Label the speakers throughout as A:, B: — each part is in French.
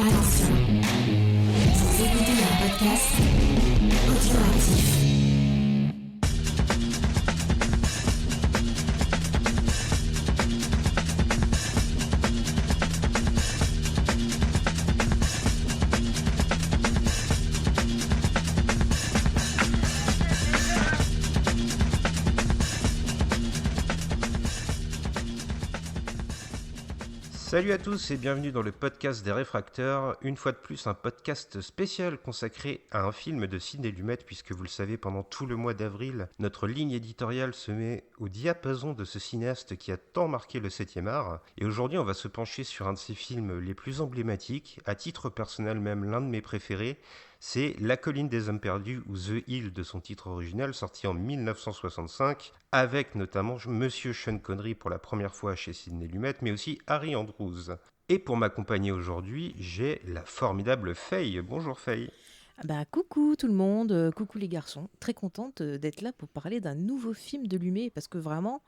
A: Attention, vous écoutez un podcast audioactif.
B: Salut à tous et bienvenue dans le podcast des réfracteurs, une fois de plus un podcast spécial consacré à un film de Sidney Lumet, puisque vous le savez, pendant tout le mois d'avril, notre ligne éditoriale se met au diapason de ce cinéaste qui a tant marqué le 7e art, et aujourd'hui on va se pencher sur un de ses films les plus emblématiques, à titre personnel même l'un de mes préférés, c'est La colline des hommes perdus, ou The Hill de son titre original, sorti en 1965, avec notamment Monsieur Sean Connery pour la première fois chez Sidney Lumet, mais aussi Harry Andrews. Et pour m'accompagner aujourd'hui, j'ai la formidable Faye. Bonjour Faye.
C: Coucou tout le monde, coucou les garçons. Très contente d'être là pour parler d'un nouveau film de Lumet, parce que vraiment,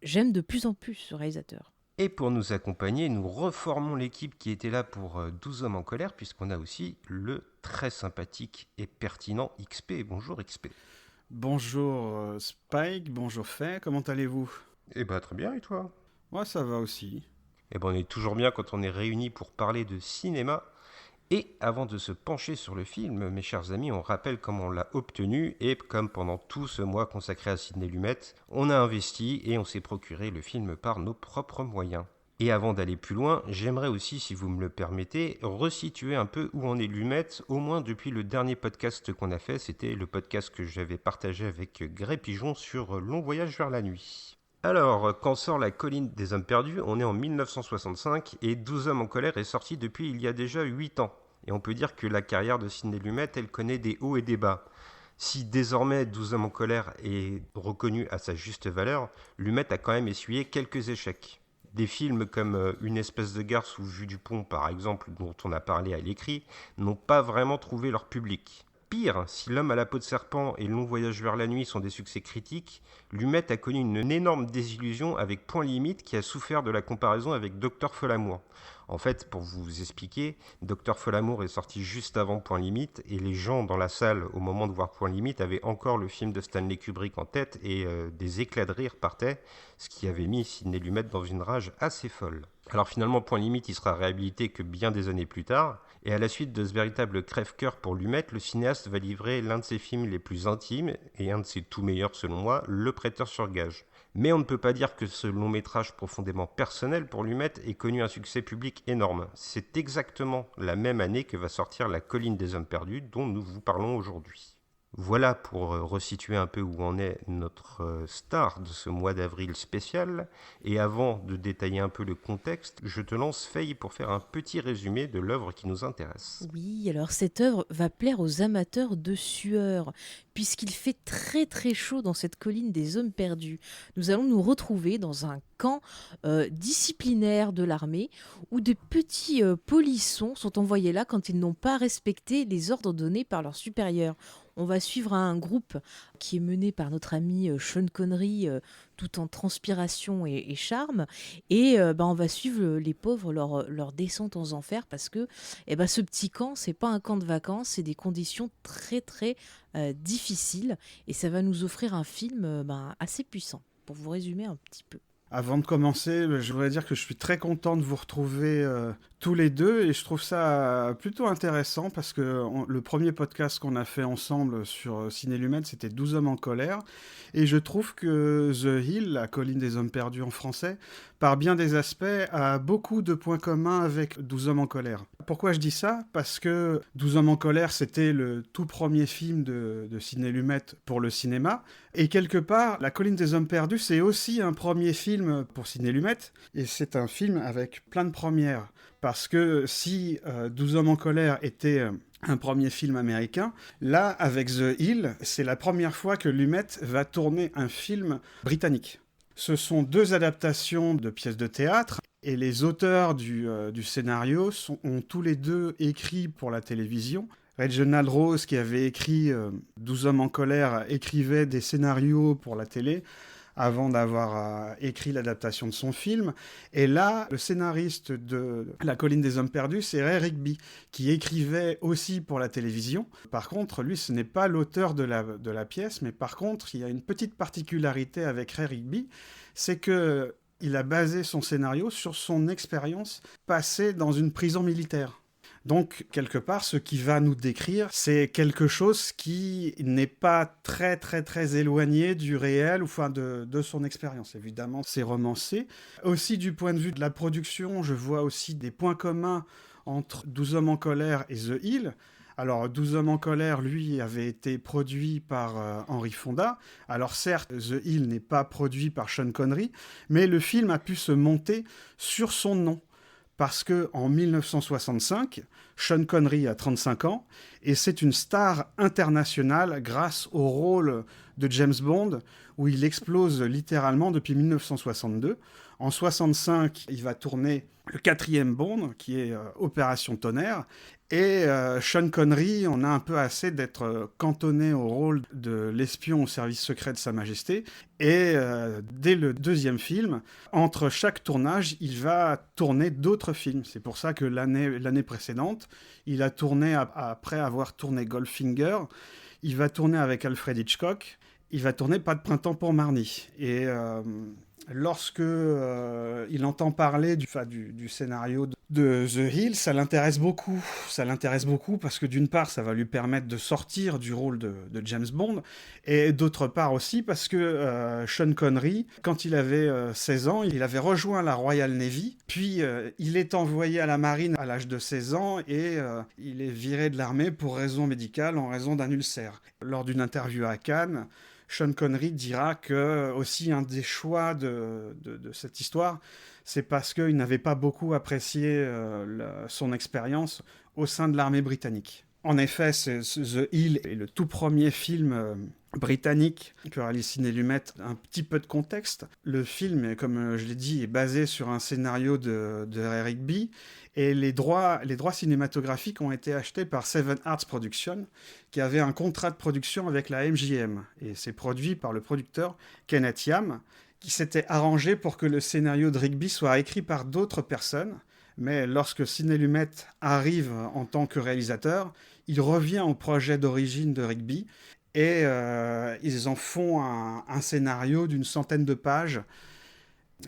C: j'aime de plus en plus ce réalisateur.
B: Et pour nous accompagner, nous reformons l'équipe qui était là pour 12 hommes en colère, puisqu'on a aussi le très sympathique et pertinent XP. Bonjour XP.
D: Bonjour Spike, bonjour Faye, comment allez-vous ?
B: Eh ben très bien, et toi ?
D: Moi ça va aussi.
B: Eh ben on est toujours bien quand on est réunis pour parler de cinéma. Et avant de se pencher sur le film, mes chers amis, on rappelle comment on l'a obtenu, et comme pendant tout ce mois consacré à Sidney Lumet, on a investi et on s'est procuré le film par nos propres moyens. Et avant d'aller plus loin, j'aimerais aussi, si vous me le permettez, resituer un peu où en est Lumet, au moins depuis le dernier podcast qu'on a fait, c'était le podcast que j'avais partagé avec Gré Pigeon sur Long voyage vers la nuit. Alors, quand sort La colline des hommes perdus, on est en 1965 et 12 hommes en colère est sorti depuis il y a déjà 8 ans. Et on peut dire que la carrière de Sidney Lumet, elle connaît des hauts et des bas. Si désormais 12 hommes en colère est reconnu à sa juste valeur, Lumet a quand même essuyé quelques échecs. Des films comme Une espèce de gare sous Vue du Pont, par exemple, dont on a parlé à l'écrit, n'ont pas vraiment trouvé leur public. Pire, si L'homme à la peau de serpent et Long voyage vers la nuit sont des succès critiques, Lumet a connu une énorme désillusion avec Point limite qui a souffert de la comparaison avec Docteur Folamour. En fait, pour vous expliquer, Docteur Folamour est sorti juste avant Point limite et les gens dans la salle au moment de voir Point limite avaient encore le film de Stanley Kubrick en tête et des éclats de rire partaient, ce qui avait mis Sidney Lumet dans une rage assez folle. Alors finalement, Point limite, il sera réhabilité que bien des années plus tard, et à la suite de ce véritable crève-cœur pour Lumet, le cinéaste va livrer l'un de ses films les plus intimes, et un de ses tout meilleurs selon moi, Le prêteur sur gage. Mais on ne peut pas dire que ce long métrage profondément personnel pour Lumet ait connu un succès public énorme. C'est exactement la même année que va sortir La colline des hommes perdus, dont nous vous parlons aujourd'hui. Voilà pour resituer un peu où en est notre star de ce mois d'avril spécial. Et avant de détailler un peu le contexte, je te lance Faye pour faire un petit résumé de l'œuvre qui nous intéresse.
C: Oui, alors cette œuvre va plaire aux amateurs de sueur, puisqu'il fait très très chaud dans cette colline des hommes perdus. Nous allons nous retrouver dans un camp disciplinaire de l'armée, où des petits polissons sont envoyés là quand ils n'ont pas respecté les ordres donnés par leurs supérieurs. On va suivre un groupe qui est mené par notre ami Sean Connery, tout en transpiration et charme. Et on va suivre les pauvres leur descente aux enfers, parce que ce petit camp, c'est pas un camp de vacances, c'est des conditions très très difficiles. Et ça va nous offrir un film assez puissant, pour vous résumer un petit peu.
D: Avant de commencer, je voudrais dire que je suis très content de vous retrouver tous les deux et je trouve ça plutôt intéressant parce que le premier podcast qu'on a fait ensemble sur Ciné Lumet, c'était 12 hommes en colère et je trouve que The Hill, la colline des hommes perdus en français, par bien des aspects, a beaucoup de points communs avec 12 hommes en colère. Pourquoi je dis ça ? Parce que 12 hommes en colère, c'était le tout premier film de Sidney Lumet pour le cinéma. Et quelque part, La colline des hommes perdus, c'est aussi un premier film pour Sidney Lumet. Et c'est un film avec plein de premières. Parce que si 12 hommes en colère était un premier film américain, là, avec The Hill, c'est la première fois que Lumet va tourner un film britannique. Ce sont deux adaptations de pièces de théâtre et les auteurs du scénario ont tous les deux écrit pour la télévision. Reginald Rose, qui avait écrit 12 hommes en colère, écrivait des scénarios pour la télé, avant d'avoir écrit l'adaptation de son film. Et là, le scénariste de La colline des hommes perdus, c'est Ray Rigby, qui écrivait aussi pour la télévision. Par contre, lui, ce n'est pas l'auteur de la pièce, mais par contre, il y a une petite particularité avec Ray Rigby, c'est que il a basé son scénario sur son expérience passée dans une prison militaire. Donc, quelque part, ce qu'il va nous décrire, c'est quelque chose qui n'est pas très, très, très éloigné du réel, ou enfin de son expérience. Évidemment, c'est romancé. Aussi, du point de vue de la production, je vois aussi des points communs entre 12 hommes en colère et The Hill. Alors, 12 hommes en colère, lui, avait été produit par Henry Fonda. Alors, certes, The Hill n'est pas produit par Sean Connery, mais le film a pu se monter sur son nom. Parce qu'en 1965, Sean Connery a 35 ans, et c'est une star internationale grâce au rôle de James Bond, où il explose littéralement depuis 1962. En 1965, il va tourner le 4e Bond, qui est Opération Tonnerre, et Sean Connery, on a un peu assez d'être cantonné au rôle de l'espion au service secret de Sa Majesté. Et dès le 2e film, entre chaque tournage, il va tourner d'autres films. C'est pour ça que l'année précédente, il a tourné, après avoir tourné Goldfinger, il va tourner avec Alfred Hitchcock, il va tourner Pas de printemps pour Marnie. Et lorsque il entend parler du scénario de The Hill, ça l'intéresse beaucoup. Ça l'intéresse beaucoup parce que d'une part, ça va lui permettre de sortir du rôle de James Bond, et d'autre part aussi parce que Sean Connery, quand il avait 16 ans, il avait rejoint la Royal Navy, puis il est envoyé à la marine à l'âge de 16 ans, et il est viré de l'armée pour raison médicale, en raison d'un ulcère. Lors d'une interview à Cannes, Sean Connery dira que aussi un des choix de cette histoire, c'est parce qu'il n'avait pas beaucoup apprécié son expérience au sein de l'armée britannique. En effet, The Hill est le tout premier film britannique que réalise Sidney Lumet. Un petit peu de contexte. Le film, comme je l'ai dit, est basé sur un scénario de Ray Rigby, et les droits cinématographiques ont été achetés par Seven Arts Productions, qui avait un contrat de production avec la MGM. Et c'est produit par le producteur Kenneth Yam, qui s'était arrangé pour que le scénario de Rigby soit écrit par d'autres personnes. Mais lorsque Sidney Lumet arrive en tant que réalisateur, il revient au projet d'origine de Rigby, et ils en font un scénario d'une centaine de pages.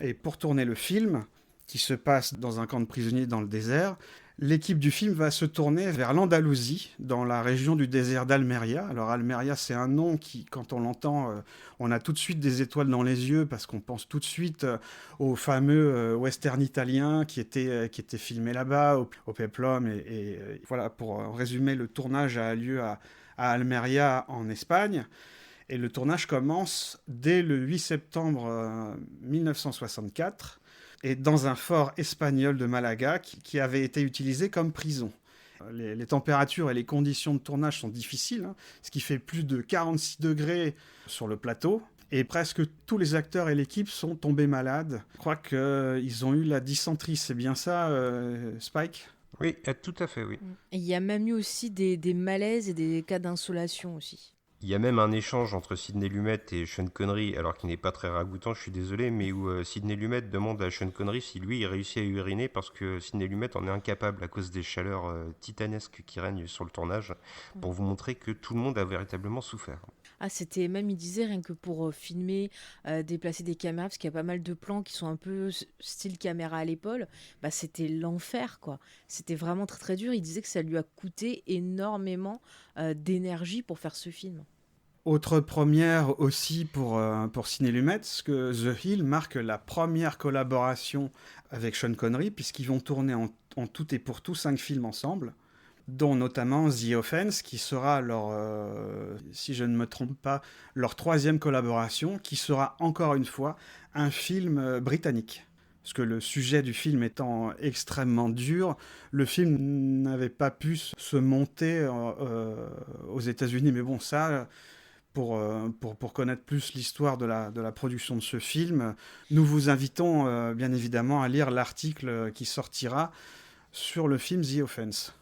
D: Et pour tourner le film, qui se passe dans un camp de prisonniers dans le désert, l'équipe du film va se tourner vers l'Andalousie, dans la région du désert d'Almeria. Alors Almeria, c'est un nom qui, quand on l'entend, on a tout de suite des étoiles dans les yeux, parce qu'on pense tout de suite au fameux western italien qui était filmé là-bas, au Peplum. Et voilà, pour résumer, le tournage a lieu à Almeria, en Espagne. Et le tournage commence dès le 8 septembre 1964, et dans un fort espagnol de Malaga qui avait été utilisé comme prison. Les températures et les conditions de tournage sont difficiles, ce qui fait plus de 46 degrés sur le plateau, et presque tous les acteurs et l'équipe sont tombés malades. Je crois qu'ils ont eu la dysenterie, c'est bien ça, Spike ?
B: Oui, tout à fait, oui.
C: Et il y a même eu aussi des malaises et des cas d'insolation aussi.
B: Il y a même un échange entre Sidney Lumet et Sean Connery, alors qu'il n'est pas très ragoûtant, je suis désolé, mais où Sidney Lumet demande à Sean Connery si lui il réussit à uriner, parce que Sidney Lumet en est incapable à cause des chaleurs titanesques qui règnent sur le tournage, pour vous montrer que tout le monde a véritablement souffert.
C: Ah, c'était même, il disait, rien que pour filmer, déplacer des caméras, parce qu'il y a pas mal de plans qui sont un peu style caméra à l'épaule, bah, c'était l'enfer, quoi. C'était vraiment très très dur. Il disait que ça lui a coûté énormément d'énergie pour faire ce film.
D: Autre première aussi pour Sidney Lumet, parce que The Hill marque la première collaboration avec Sean Connery, puisqu'ils vont tourner en tout et pour tout 5 films ensemble, dont notamment The Offense, qui sera si je ne me trompe pas, leur 3e collaboration, qui sera encore une fois un film britannique. Parce que le sujet du film étant extrêmement dur, le film n'avait pas pu se monter aux États-Unis. Mais bon, ça, pour connaître plus l'histoire de la production de ce film, nous vous invitons bien évidemment à lire l'article qui sortira sur le film The Offense.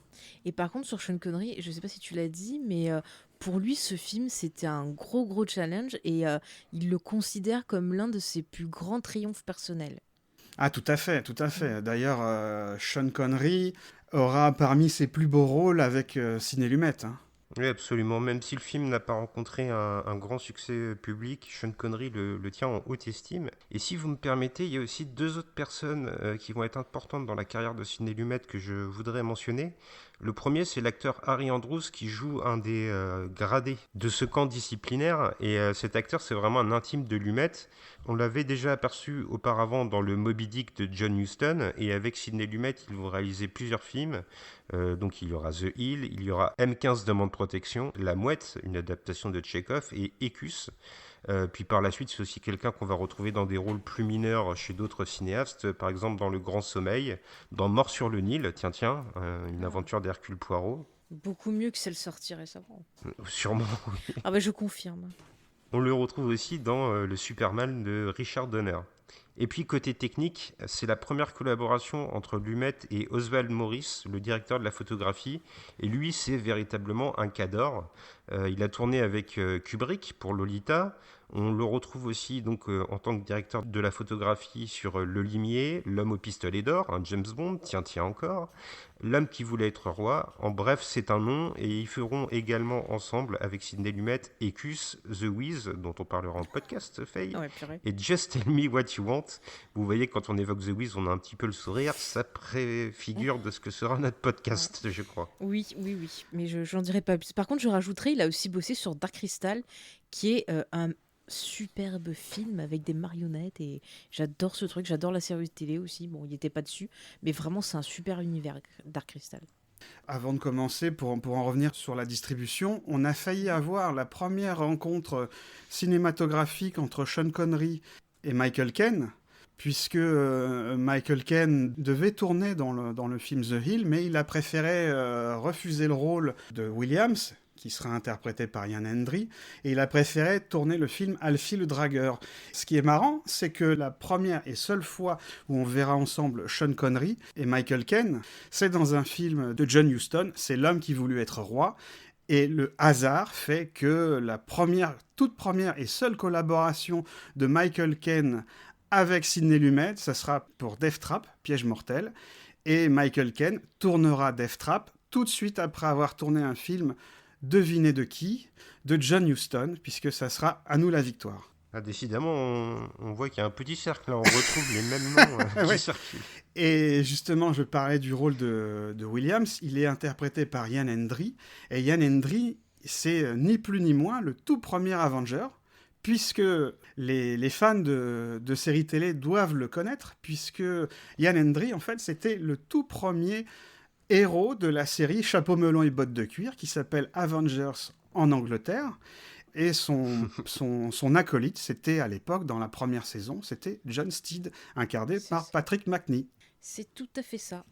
C: Et par contre, sur Sean Connery, je ne sais pas si tu l'as dit, mais pour lui, ce film, c'était un gros challenge et il le considère comme l'un de ses plus grands triomphes personnels.
D: Ah, tout à fait, tout à fait. D'ailleurs, Sean Connery aura parmi ses plus beaux rôles avec Sidney Lumet, hein.
B: Oui, absolument. Même si le film n'a pas rencontré un grand succès public, Sean Connery le tient en haute estime. Et si vous me permettez, il y a aussi deux autres personnes qui vont être importantes dans la carrière de Sidney Lumet que je voudrais mentionner. Le premier, c'est l'acteur Harry Andrews qui joue un des gradés de ce camp disciplinaire. Et cet acteur, c'est vraiment un intime de Lumet. On l'avait déjà aperçu auparavant dans le Moby Dick de John Huston. Et avec Sidney Lumet, ils vont réaliser plusieurs films. Donc il y aura The Hill, il y aura M15 Demande Protection, La Mouette, une adaptation de Tchekhov, et Écus. Puis par la suite, c'est aussi quelqu'un qu'on va retrouver dans des rôles plus mineurs chez d'autres cinéastes, par exemple dans Le Grand Sommeil, dans Mort sur le Nil, une aventure d'Hercule Poirot.
C: Beaucoup mieux que celle sortie récemment.
B: Sûrement, oui.
C: Ah bah je confirme.
B: On le retrouve aussi dans Le Superman de Richard Donner. Et puis côté technique, c'est la première collaboration entre Lumet et Oswald Morris, le directeur de la photographie. Et lui, c'est véritablement un cadre. Il a tourné avec Kubrick pour Lolita. On le retrouve aussi donc en tant que directeur de la photographie sur Le Limier, L'Homme au pistolet d'or, un James Bond, tiens encore, L'Homme qui voulait être roi. En bref, c'est un nom, et ils feront également ensemble avec Sidney Lumet Écus, The Wiz, dont on parlera en podcast, Faye,
C: Ouais, purée.
B: et Just Tell Me What You Want. Vous voyez, quand on évoque The Wiz, on a un petit peu le sourire, ça préfigure de ce que sera notre podcast, je crois.
C: Oui, mais j'en dirai pas plus. Par contre, je rajouterai, il a aussi bossé sur Dark Crystal, qui est un superbe film avec des marionnettes, et j'adore ce truc, j'adore la série de télé aussi. Bon, il n'était pas dessus, mais vraiment, c'est un super univers, Dark Crystal.
D: Avant de commencer, pour en revenir sur la distribution, on a failli avoir la première rencontre cinématographique entre Sean Connery et Michael Caine, puisque Michael Caine devait tourner dans le film The Hill, mais il a préféré refuser le rôle de Williams, qui sera interprété par Ian Hendry, et il a préféré tourner le film Alfie le Dragueur. Ce qui est marrant, c'est que la première et seule fois où on verra ensemble Sean Connery et Michael Caine, c'est dans un film de John Huston, c'est L'Homme qui voulut être roi, et le hasard fait que la toute première et seule collaboration de Michael Caine avec Sidney Lumet, ça sera pour Death Trap, Piège mortel, et Michael Caine tournera Death Trap tout de suite après avoir tourné un film, devinez de qui, de John Huston, puisque ça sera À nous la victoire.
B: Ah, décidément, on voit qu'il y a un petit cercle, là. On retrouve les mêmes noms
D: Ouais.
B: qui circulent.
D: Et justement, je parlais du rôle de Williams, il est interprété par Ian Hendry, et Ian Hendry, c'est ni plus ni moins le tout premier Avenger, puisque les fans de séries télé doivent le connaître, puisque Ian Hendry, en fait, c'était le tout premier héros de la série Chapeau melon et bottes de cuir, qui s'appelle Avengers en Angleterre. Et son acolyte, c'était à l'époque, dans la première saison, c'était John Steed, incarné par Patrick Macnee.
C: C'est tout à fait ça.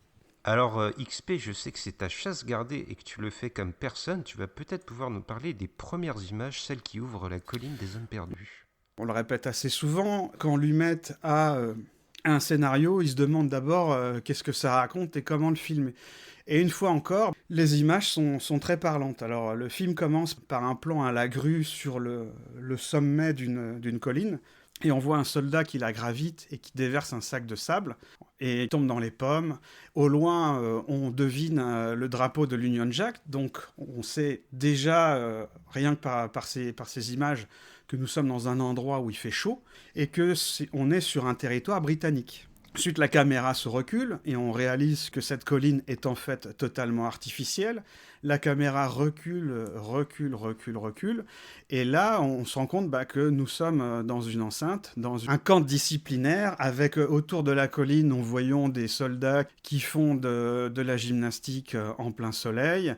B: Alors, XP, je sais que c'est ta chasse gardée et que tu le fais comme personne. Tu vas peut-être pouvoir nous parler des premières images, celles qui ouvrent la colline des hommes perdus.
D: On le répète assez souvent, quand Lumet a un scénario, il se demande d'abord qu'est-ce que ça raconte et comment le filmer. Et une fois encore, les images sont très parlantes. Alors, le film commence par un plan à la grue sur le sommet d'une colline, et on voit un soldat qui la gravite et qui déverse un sac de sable, et il tombe dans les pommes. Au loin, on devine le drapeau de l'Union Jack, donc on sait déjà, rien que par ces images, que nous sommes dans un endroit où il fait chaud, et qu'on est sur un territoire britannique. Ensuite, la caméra se recule et on réalise que cette colline est en fait totalement artificielle. La caméra recule. Et là, on se rend compte que nous sommes dans une enceinte, dans un camp disciplinaire, avec autour de la colline, nous voyons des soldats qui font de la gymnastique en plein soleil.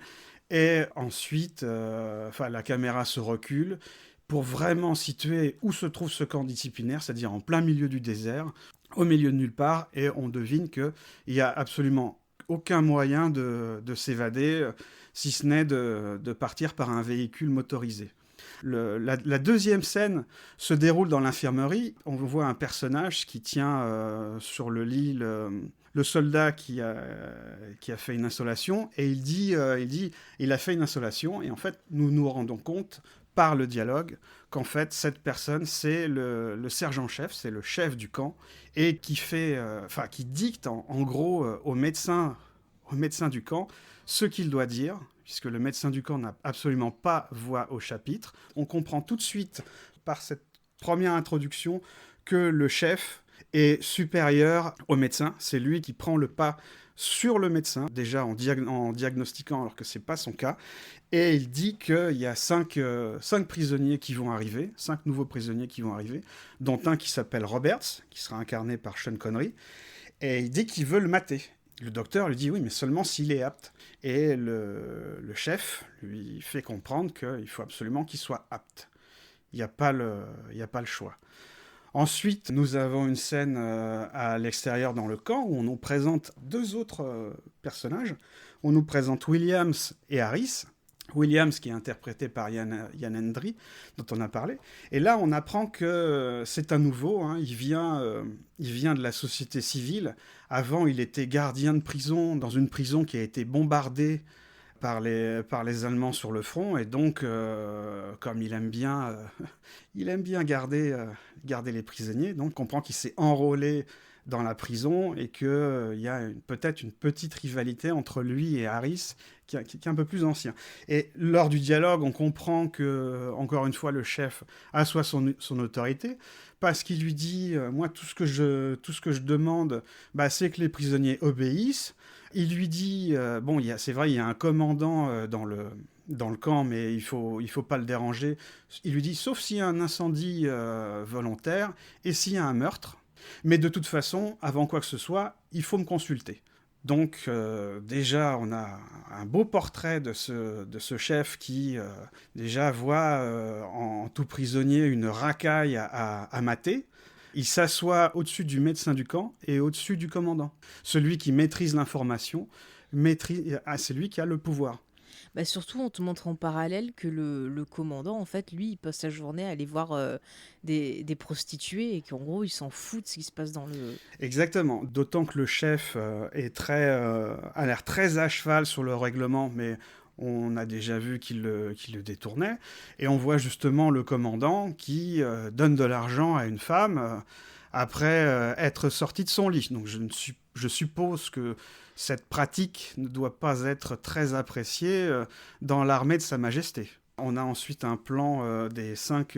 D: Et ensuite, la caméra se recule pour vraiment situer où se trouve ce camp disciplinaire, c'est-à-dire en plein milieu du désert, au milieu de nulle part, et on devine qu'il n'y a absolument aucun moyen de s'évader, si ce n'est de partir par un véhicule motorisé. La deuxième scène se déroule dans l'infirmerie. On voit un personnage qui tient sur le lit le soldat qui a fait une insolation, et il dit il a fait une insolation, et en fait nous nous rendons compte par le dialogue qu'en fait cette personne c'est le sergent-chef, c'est le chef du camp, et qui dicte en gros au médecin du camp ce qu'il doit dire, puisque le médecin du camp n'a absolument pas voix au chapitre. On comprend tout de suite par cette première introduction que le chef est supérieur au médecin. C'est lui qui prend le pas sur le médecin, déjà en diagnostiquant alors que ce n'est pas son cas. Et il dit qu'il y a 5 prisonniers qui vont arriver, 5 nouveaux prisonniers qui vont arriver, dont un qui s'appelle Roberts, qui sera incarné par Sean Connery. Et il dit qu'il veut le mater. Le docteur lui dit oui, mais seulement s'il est apte. Et le chef lui fait comprendre qu'il faut absolument qu'il soit apte. Il n'y a pas le choix. Ensuite, nous avons une scène à l'extérieur dans le camp où on nous présente 2 autres personnages. On nous présente Williams et Harris. Williams qui est interprété par Ian Hendry, dont on a parlé. Et là, on apprend que c'est un nouveau, hein, il vient de la société civile. Avant, il était gardien de prison, dans une prison qui a été bombardée par les Allemands sur le front. Et donc, comme il aime bien garder les prisonniers, donc on comprend qu'il s'est enrôlé dans la prison et qu'il y a peut-être une petite rivalité entre lui et Harris qui est un peu plus ancien. Et lors du dialogue, on comprend que, encore une fois, le chef assoit son autorité parce qu'il lui dit moi, tout ce que je demande, c'est que les prisonniers obéissent. Il lui dit c'est vrai, il y a un commandant dans le camp, mais il faut pas le déranger. Il lui dit sauf s'il y a un incendie volontaire et s'il y a un meurtre. Mais de toute façon, avant quoi que ce soit, il faut me consulter. Donc déjà, on a un beau portrait de ce chef qui déjà voit en tout prisonnier une racaille à mater. Il s'assoit au-dessus du médecin du camp et au-dessus du commandant. Celui qui maîtrise l'information, c'est lui qui a le pouvoir.
C: Surtout, on te montre en parallèle que le commandant, en fait, lui, il passe sa journée à aller voir des prostituées et qu'en gros, il s'en fout de ce qui se passe dans le...
D: Exactement. D'autant que le chef a l'air très à cheval sur le règlement, mais on a déjà vu qu'il le détournait. Et on voit justement le commandant qui donne de l'argent à une femme après être sorti de son lit. Donc je suppose que cette pratique ne doit pas être très appréciée dans l'armée de Sa Majesté. On a ensuite un plan des 5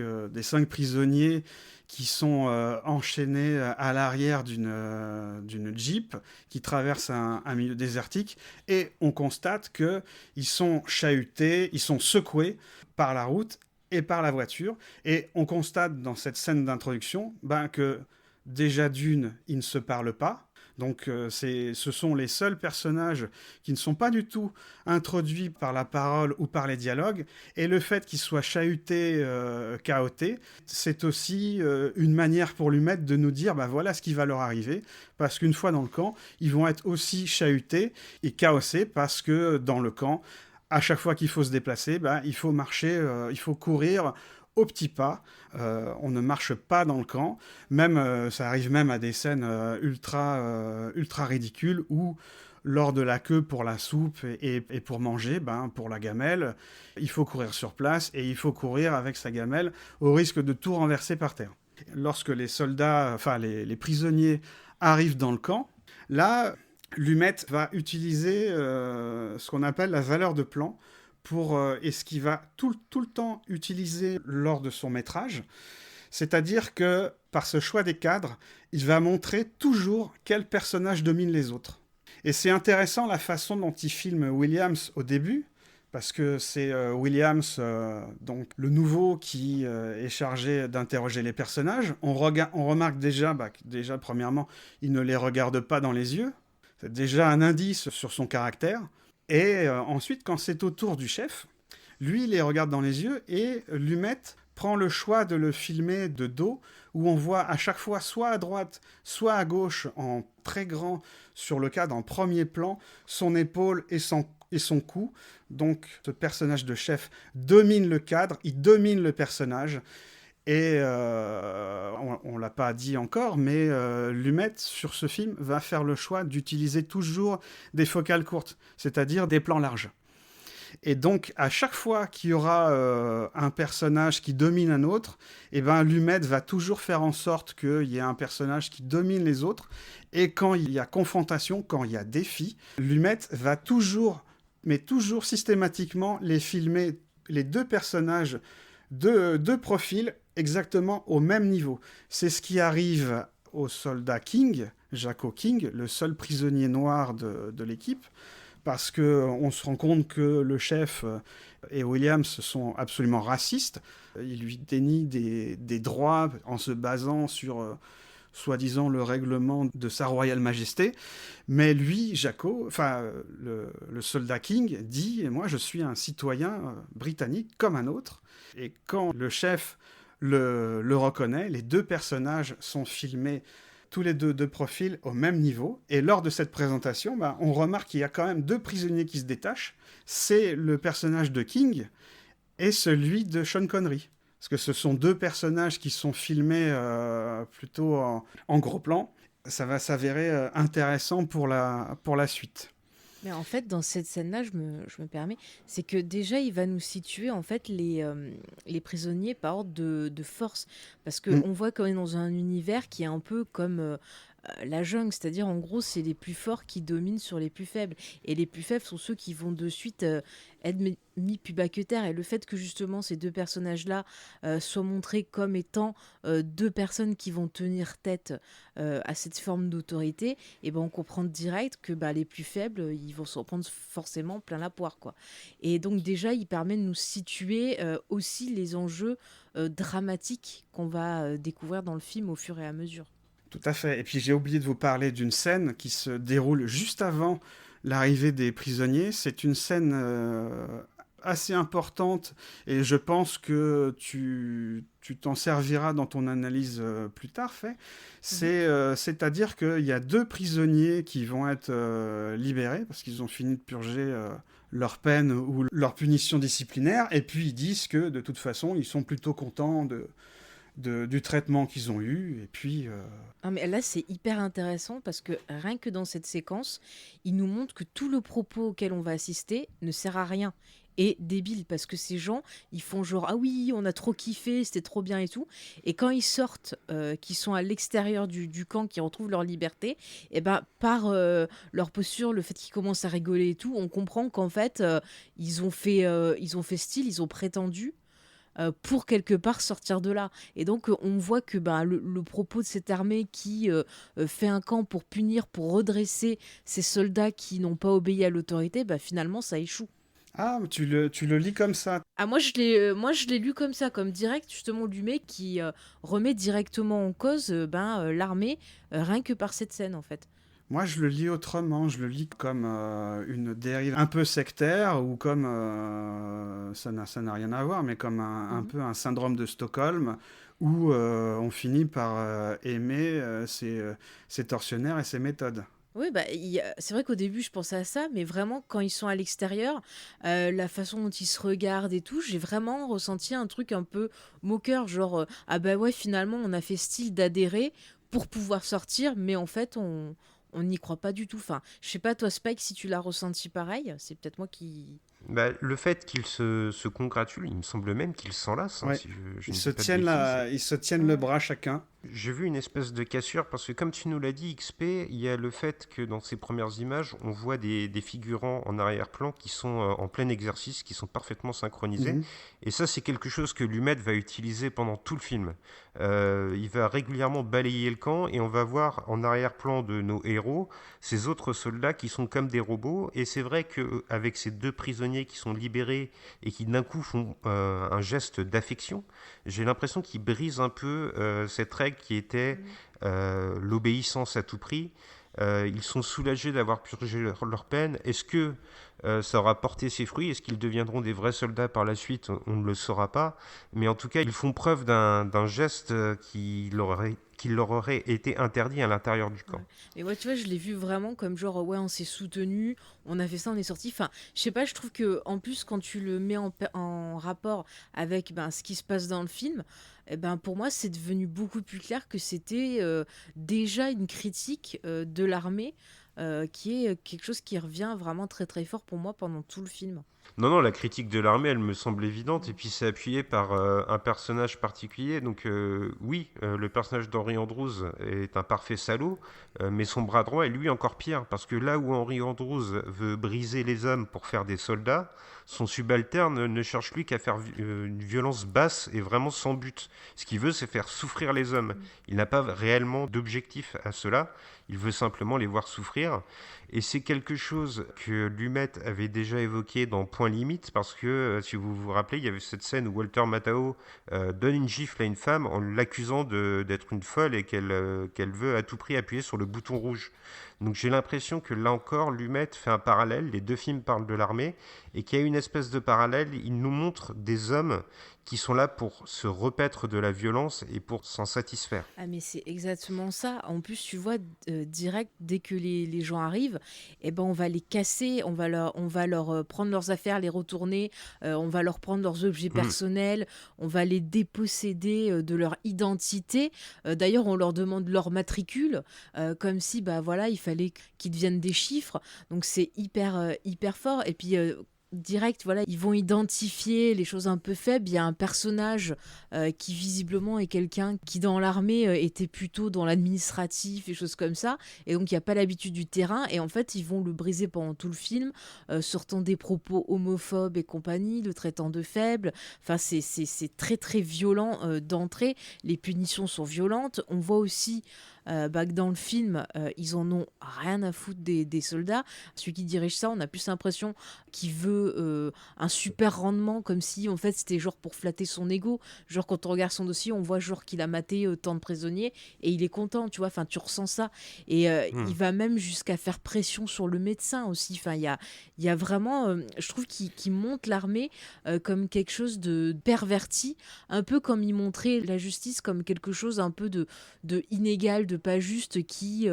D: prisonniers qui sont enchaînés à l'arrière d'une Jeep qui traverse un milieu désertique, et on constate qu'ils sont chahutés, ils sont secoués par la route et par la voiture. Et on constate dans cette scène d'introduction que déjà d'une, ils ne se parlent pas. Donc ce sont les seuls personnages qui ne sont pas du tout introduits par la parole ou par les dialogues, et le fait qu'ils soient chahutés, chaotés, c'est aussi une manière pour l'UMET de nous dire voilà ce qui va leur arriver, parce qu'une fois dans le camp, ils vont être aussi chahutés et chaossés, parce que dans le camp, à chaque fois qu'il faut se déplacer, il faut marcher, il faut courir au petit pas. On ne marche pas dans le camp. Même, ça arrive même à des scènes ultra ridicules où, lors de la queue pour la soupe et pour manger, pour la gamelle, il faut courir sur place, et il faut courir avec sa gamelle au risque de tout renverser par terre. Lorsque les soldats, les prisonniers arrivent dans le camp, là, l'UMET va utiliser ce qu'on appelle la valeur de plan, et ce qu'il va tout le temps utiliser lors de son métrage. C'est-à-dire que, par ce choix des cadres, il va montrer toujours quel personnage domine les autres. Et c'est intéressant la façon dont il filme Williams au début, parce que c'est Williams, donc le nouveau, qui est chargé d'interroger les personnages. On remarque déjà, premièrement, il ne les regarde pas dans les yeux. C'est déjà un indice sur son caractère. Et ensuite, quand c'est au tour du chef, lui, il les regarde dans les yeux, et l'UMET prend le choix de le filmer de dos, où on voit à chaque fois, soit à droite, soit à gauche, en très grand sur le cadre, en premier plan, son épaule et et son coup. Donc, ce personnage de chef domine le cadre, il domine le personnage. Et on ne l'a pas dit encore, mais Lumet, sur ce film, va faire le choix d'utiliser toujours des focales courtes, c'est-à-dire des plans larges. Et donc, à chaque fois qu'il y aura un personnage qui domine un autre, eh ben, Lumet va toujours faire en sorte qu'il y ait un personnage qui domine les autres. Et quand il y a confrontation, quand il y a défi, Lumet va toujours, mais toujours systématiquement, les filmer, les deux personnages de profil, exactement au même niveau. C'est ce qui arrive au soldat King, Jaco King, le seul prisonnier noir de l'équipe, parce qu'on se rend compte que le chef et Williams sont absolument racistes. Ils lui dénient des droits en se basant sur, soi-disant, le règlement de Sa Royale Majesté. Mais lui, Jaco, le soldat King, dit « Moi, je suis un citoyen britannique comme un autre. » Et quand le chef le reconnaît, les deux personnages sont filmés tous les deux de profil au même niveau. Et lors de cette présentation, on remarque qu'il y a quand même deux prisonniers qui se détachent. C'est le personnage de King et celui de Sean Connery. Parce que ce sont deux personnages qui sont filmés plutôt en gros plan. Ça va s'avérer intéressant pour la suite.
C: Mais en fait, dans cette scène-là, je me permets, c'est que déjà, il va nous situer en fait les prisonniers par ordre de force. Parce qu'on voit quand même dans un univers qui est un peu comme la jungle, c'est-à-dire en gros, c'est les plus forts qui dominent sur les plus faibles. Et les plus faibles sont ceux qui vont de suite être mis plus bas que terre. Et le fait que justement ces deux personnages-là soient montrés comme étant deux personnes qui vont tenir tête à cette forme d'autorité, et ben on comprend direct que les plus faibles, ils vont s'en prendre forcément plein la poire, quoi. Et donc déjà, il permet de nous situer aussi les enjeux dramatiques qu'on va découvrir dans le film au fur et à mesure.
D: Tout à fait. Et puis j'ai oublié de vous parler d'une scène qui se déroule juste avant l'arrivée des prisonniers. C'est une scène assez importante et je pense que tu t'en serviras dans ton analyse plus tard, Faye. C'est-à-dire qu'il y a deux prisonniers qui vont être libérés parce qu'ils ont fini de purger leur peine ou leur punition disciplinaire, et puis ils disent que de toute façon ils sont plutôt contents du traitement qu'ils ont eu, et puis...
C: Ah, mais là, c'est hyper intéressant parce que rien que dans cette séquence, il nous montre que tout le propos auquel on va assister ne sert à rien. Et débile, parce que ces gens, ils font genre « Ah oui, on a trop kiffé, c'était trop bien et tout ». Et quand ils sortent, qu'ils sont à l'extérieur du camp, qu'ils retrouvent leur liberté, et ben par leur posture, le fait qu'ils commencent à rigoler et tout, on comprend qu'en fait, ils ont fait style, ils ont prétendu pour quelque part sortir de là. Et donc on voit que le propos de cette armée qui fait un camp pour punir, pour redresser ces soldats qui n'ont pas obéi à l'autorité, finalement ça échoue.
D: Ah, tu le lis comme ça.
C: Ah, moi je l'ai lu comme ça, comme direct, justement, Lumet qui remet directement en cause l'armée, rien que par cette scène en fait.
D: Moi, je le lis autrement. Je le lis comme une dérive un peu sectaire, ou comme, ça n'a rien à voir, mais comme un peu un syndrome de Stockholm, où on finit par aimer ces tortionnaires et ces méthodes.
C: Oui, c'est vrai qu'au début, je pensais à ça, mais vraiment, quand ils sont à l'extérieur, la façon dont ils se regardent et tout, j'ai vraiment ressenti un truc un peu moqueur, genre, ah bah ouais, finalement, on a fait style d'adhérer pour pouvoir sortir, mais en fait, on n'y croit pas du tout. Enfin, je sais pas, toi, Spike, si tu l'as ressenti pareil, c'est peut-être moi qui...
B: Le fait qu'ils se congratulent, il me semble même qu'ils s'enlacent.
D: Ouais.
B: Si je
D: Ils
B: ne
D: se
B: dis pas de
D: tiennent
B: bêtises.
D: ils se tiennent le bras chacun.
B: J'ai vu une espèce de cassure parce que, comme tu nous l'as dit, XP, il y a le fait que dans ces premières images, on voit des figurants en arrière-plan qui sont en plein exercice, qui sont parfaitement synchronisés.
D: Mhm.
B: Et ça, c'est quelque chose que Lumet va utiliser pendant tout le film. Il va régulièrement balayer le camp et on va voir en arrière-plan de nos héros ces autres soldats qui sont comme des robots. Et c'est vrai qu'avec ces deux prisonniers qui sont libérés et qui d'un coup font un geste d'affection, j'ai l'impression qu'ils brisent un peu cette règle qui était l'obéissance à tout prix. Ils sont soulagés d'avoir purgé leur peine. Est-ce que ça aura porté ses fruits? Est-ce qu'ils deviendront des vrais soldats par la suite? On ne le saura pas. Mais en tout cas, ils font preuve d'un geste qui leur aurait qu'il leur aurait été interdit à l'intérieur du camp.
C: Ouais. Mais moi, tu vois, je l'ai vu vraiment comme genre, ouais, on s'est soutenu, on a fait ça, on est sorti. Enfin, je sais pas, je trouve que en plus, quand tu le mets en rapport avec ce qui se passe dans le film, eh ben, pour moi, c'est devenu beaucoup plus clair que c'était déjà une critique de l'armée, qui est quelque chose qui revient vraiment très très fort pour moi pendant tout le film.
B: Non, la critique de l'armée, elle me semble évidente, et puis c'est appuyé par un personnage particulier. Donc oui, le personnage d'Henri Andrews est un parfait salaud, mais son bras droit est lui encore pire, parce que là où Henri Andrews veut briser les hommes pour faire des soldats, son subalterne ne cherche lui qu'à faire une violence basse et vraiment sans but. Ce qu'il veut, c'est faire souffrir les hommes. Il n'a pas réellement d'objectif à cela, il veut simplement les voir souffrir. Et c'est quelque chose que Lumet avait déjà évoqué dans Point Limite, parce que, si vous vous rappelez, il y avait cette scène où Walter Matthau donne une gifle à une femme en l'accusant d'être une folle et qu'elle veut à tout prix appuyer sur le bouton rouge. Donc j'ai l'impression que là encore, Lumet fait un parallèle, les deux films parlent de l'armée, et qu'il y a une espèce de parallèle, il nous montre des hommes qui sont là pour se repaître de la violence et pour s'en satisfaire.
C: Ah mais c'est exactement ça. En plus, tu vois, direct, dès que les gens arrivent, eh ben, on va les casser, on va leur prendre leurs affaires, les retourner, on va leur prendre leurs objets personnels, on va les déposséder de leur identité. D'ailleurs, on leur demande leur matricule, comme si, bah voilà, il fallait qu'ils deviennent des chiffres. Donc c'est hyper fort. Et puis direct, voilà, ils vont identifier les choses un peu faibles. Il y a un personnage qui visiblement est quelqu'un qui dans l'armée était plutôt dans l'administratif et choses comme ça, et donc il n'y a pas l'habitude du terrain, et en fait ils vont le briser pendant tout le film, sortant des propos homophobes et compagnie, le traitant de faible. Enfin c'est très très violent d'entrée, les punitions sont violentes. On voit aussi que dans le film, ils en ont rien à foutre des soldats. Celui qui dirige ça, on a plus l'impression qu'il veut un super rendement, comme si en fait c'était genre pour flatter son ego. Genre quand on regarde son dossier, on voit genre qu'il a maté tant de prisonniers et il est content, tu vois. Enfin, tu ressens ça. Et il va même jusqu'à faire pression sur le médecin aussi. Enfin, il y a vraiment, je trouve qu'il monte l'armée comme quelque chose de perverti, un peu comme il montrait la justice comme quelque chose un peu de inégal, de pas juste, qui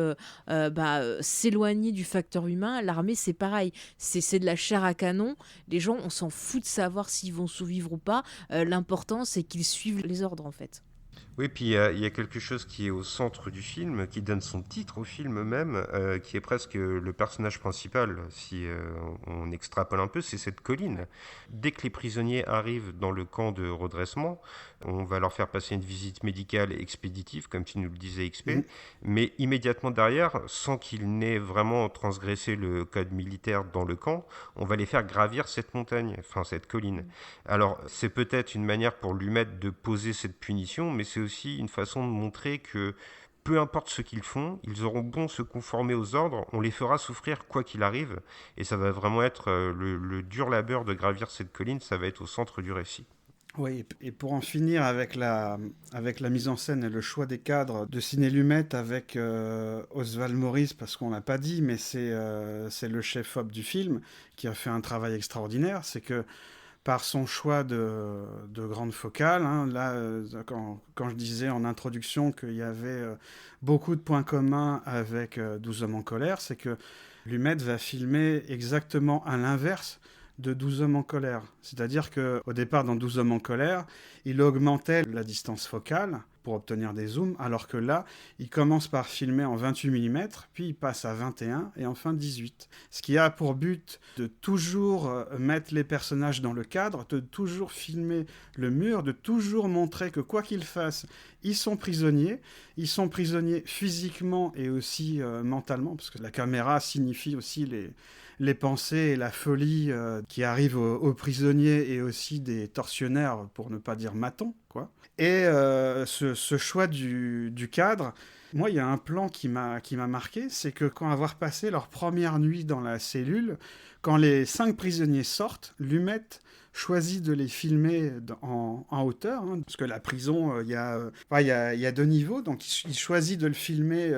C: s'éloignait du facteur humain. L'armée, c'est pareil, c'est de la chair à canon. Les gens, on s'en fout de savoir s'ils vont survivre ou pas. L'important, c'est qu'ils suivent les ordres, en fait.
B: Oui, puis il y a quelque chose qui est au centre du film, qui donne son titre au film même, qui est presque le personnage principal, si on extrapole un peu, c'est cette colline. Dès que les prisonniers arrivent dans le camp de redressement, on va leur faire passer une visite médicale expéditive, comme tu nous le disais, XP, mais immédiatement derrière, sans qu'ils n'aient vraiment transgressé le code militaire dans le camp, on va les faire gravir cette montagne, enfin cette colline. Alors, c'est peut-être une manière pour Lumet de poser cette punition, mais c'est aussi une façon de montrer que peu importe ce qu'ils font, ils auront bon se conformer aux ordres, on les fera souffrir quoi qu'il arrive, et ça va vraiment être le dur labeur de gravir cette colline, ça va être au centre du récit.
D: Oui, et pour en finir avec la mise en scène et le choix des cadres de Ciné Lumet avec Oswald Morris, parce qu'on l'a pas dit, mais c'est le chef-op du film qui a fait un travail extraordinaire. C'est que par son choix de grande focale, hein, là, quand je disais en introduction qu'il y avait beaucoup de points communs avec 12 hommes en colère, c'est que Lumet va filmer exactement à l'inverse de 12 hommes en colère. C'est-à-dire qu'au départ, dans 12 hommes en colère, il augmentait la distance focale pour obtenir des zooms, alors que là, il commence par filmer en 28 mm, puis il passe à 21 et enfin 18. Ce qui a pour but de toujours mettre les personnages dans le cadre, de toujours filmer le mur, de toujours montrer que quoi qu'ils fassent, ils sont prisonniers physiquement et aussi mentalement, parce que la caméra signifie aussi les pensées et la folie qui arrivent aux prisonniers et aussi des tortionnaires, pour ne pas dire matons, quoi. Et ce choix du cadre, moi, il y a un plan qui m'a marqué, c'est que quand avoir passé leur première nuit dans la cellule, quand les 5 prisonniers sortent, Lumet choisit de les filmer en hauteur, hein, parce que la prison, il y a 2 niveaux, donc il choisit de le filmer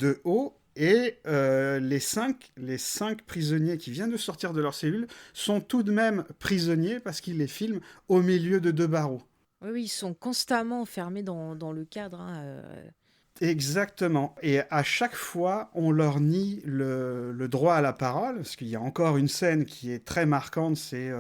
D: de haut. Et les cinq prisonniers qui viennent de sortir de leur cellule sont tout de même prisonniers parce qu'ils les filment au milieu de 2 barreaux.
C: Oui, ils sont constamment enfermés dans le cadre, hein,
D: Exactement. Et à chaque fois, on leur nie le droit à la parole, parce qu'il y a encore une scène qui est très marquante, c'est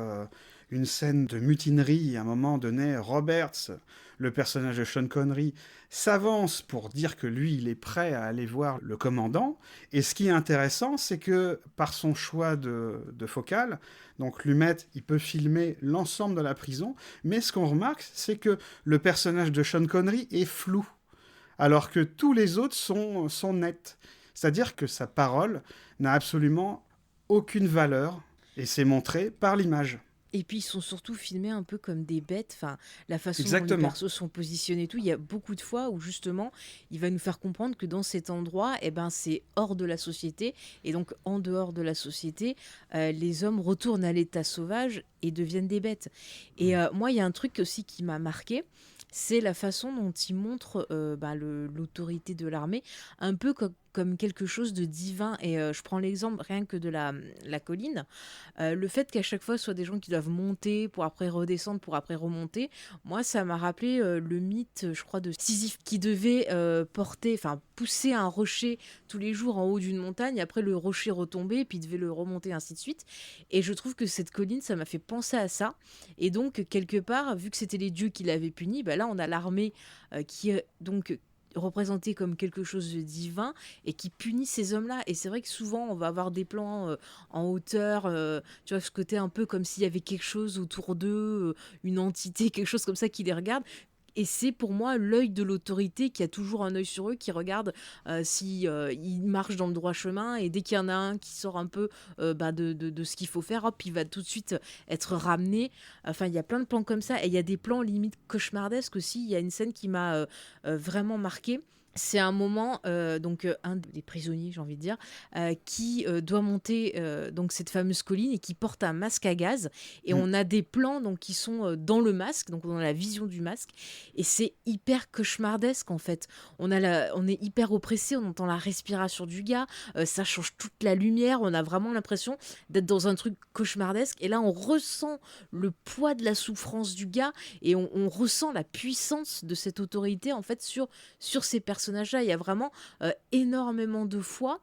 D: une scène de mutinerie. À un moment donné, Roberts, le personnage de Sean Connery, s'avance pour dire que lui, il est prêt à aller voir le commandant. Et ce qui est intéressant, c'est que par son choix de focale, donc Lumet, il peut filmer l'ensemble de la prison, mais ce qu'on remarque, c'est que le personnage de Sean Connery est flou, alors que tous les autres sont nets. C'est-à-dire que sa parole n'a absolument aucune valeur, et c'est montré par l'image.
C: Et puis ils sont surtout filmés un peu comme des bêtes, enfin la façon dont les
D: Exactement.
C: persos sont positionnés et tout, il y a beaucoup de fois où justement il va nous faire comprendre que dans cet endroit, eh ben, c'est hors de la société, et donc en dehors de la société, les hommes retournent à l'état sauvage et deviennent des bêtes. Et moi il y a un truc aussi qui m'a marqué, c'est la façon dont il montre l'autorité de l'armée, un peu comme quelque chose de divin. Et je prends l'exemple rien que de la colline. Le fait qu'à chaque fois, ce soit des gens qui doivent monter pour après redescendre, pour après remonter, moi, ça m'a rappelé le mythe, je crois, de Sisyphe, qui devait pousser un rocher tous les jours en haut d'une montagne, après le rocher retombait, puis il devait le remonter, ainsi de suite. Et je trouve que cette colline, ça m'a fait penser à ça. Et donc, quelque part, vu que c'était les dieux qui l'avaient puni, bah là, on a l'armée qui est donc représenté comme quelque chose de divin et qui punit ces hommes-là. Et c'est vrai que souvent, on va avoir des plans en hauteur, tu vois, ce côté un peu comme s'il y avait quelque chose autour d'eux, une entité, quelque chose comme ça qui les regarde. Et c'est pour moi l'œil de l'autorité qui a toujours un œil sur eux, qui regarde si ils marchent dans le droit chemin, et dès qu'il y en a un qui sort un peu de ce qu'il faut faire, hop, il va tout de suite être ramené. Enfin, il y a plein de plans comme ça, et il y a des plans limite cauchemardesques aussi. Il y a une scène qui m'a vraiment marquée. C'est un moment, un des prisonniers, j'ai envie de dire, qui doit monter donc cette fameuse colline et qui porte un masque à gaz. Et on a des plans donc, qui sont dans le masque, donc on a la vision du masque. Et c'est hyper cauchemardesque en fait. On est hyper oppressé, on entend la respiration du gars, ça change toute la lumière, on a vraiment l'impression d'être dans un truc cauchemardesque. Et là, on ressent le poids de la souffrance du gars, et on ressent la puissance de cette autorité en fait sur ces personnages-là. Il y a vraiment énormément de fois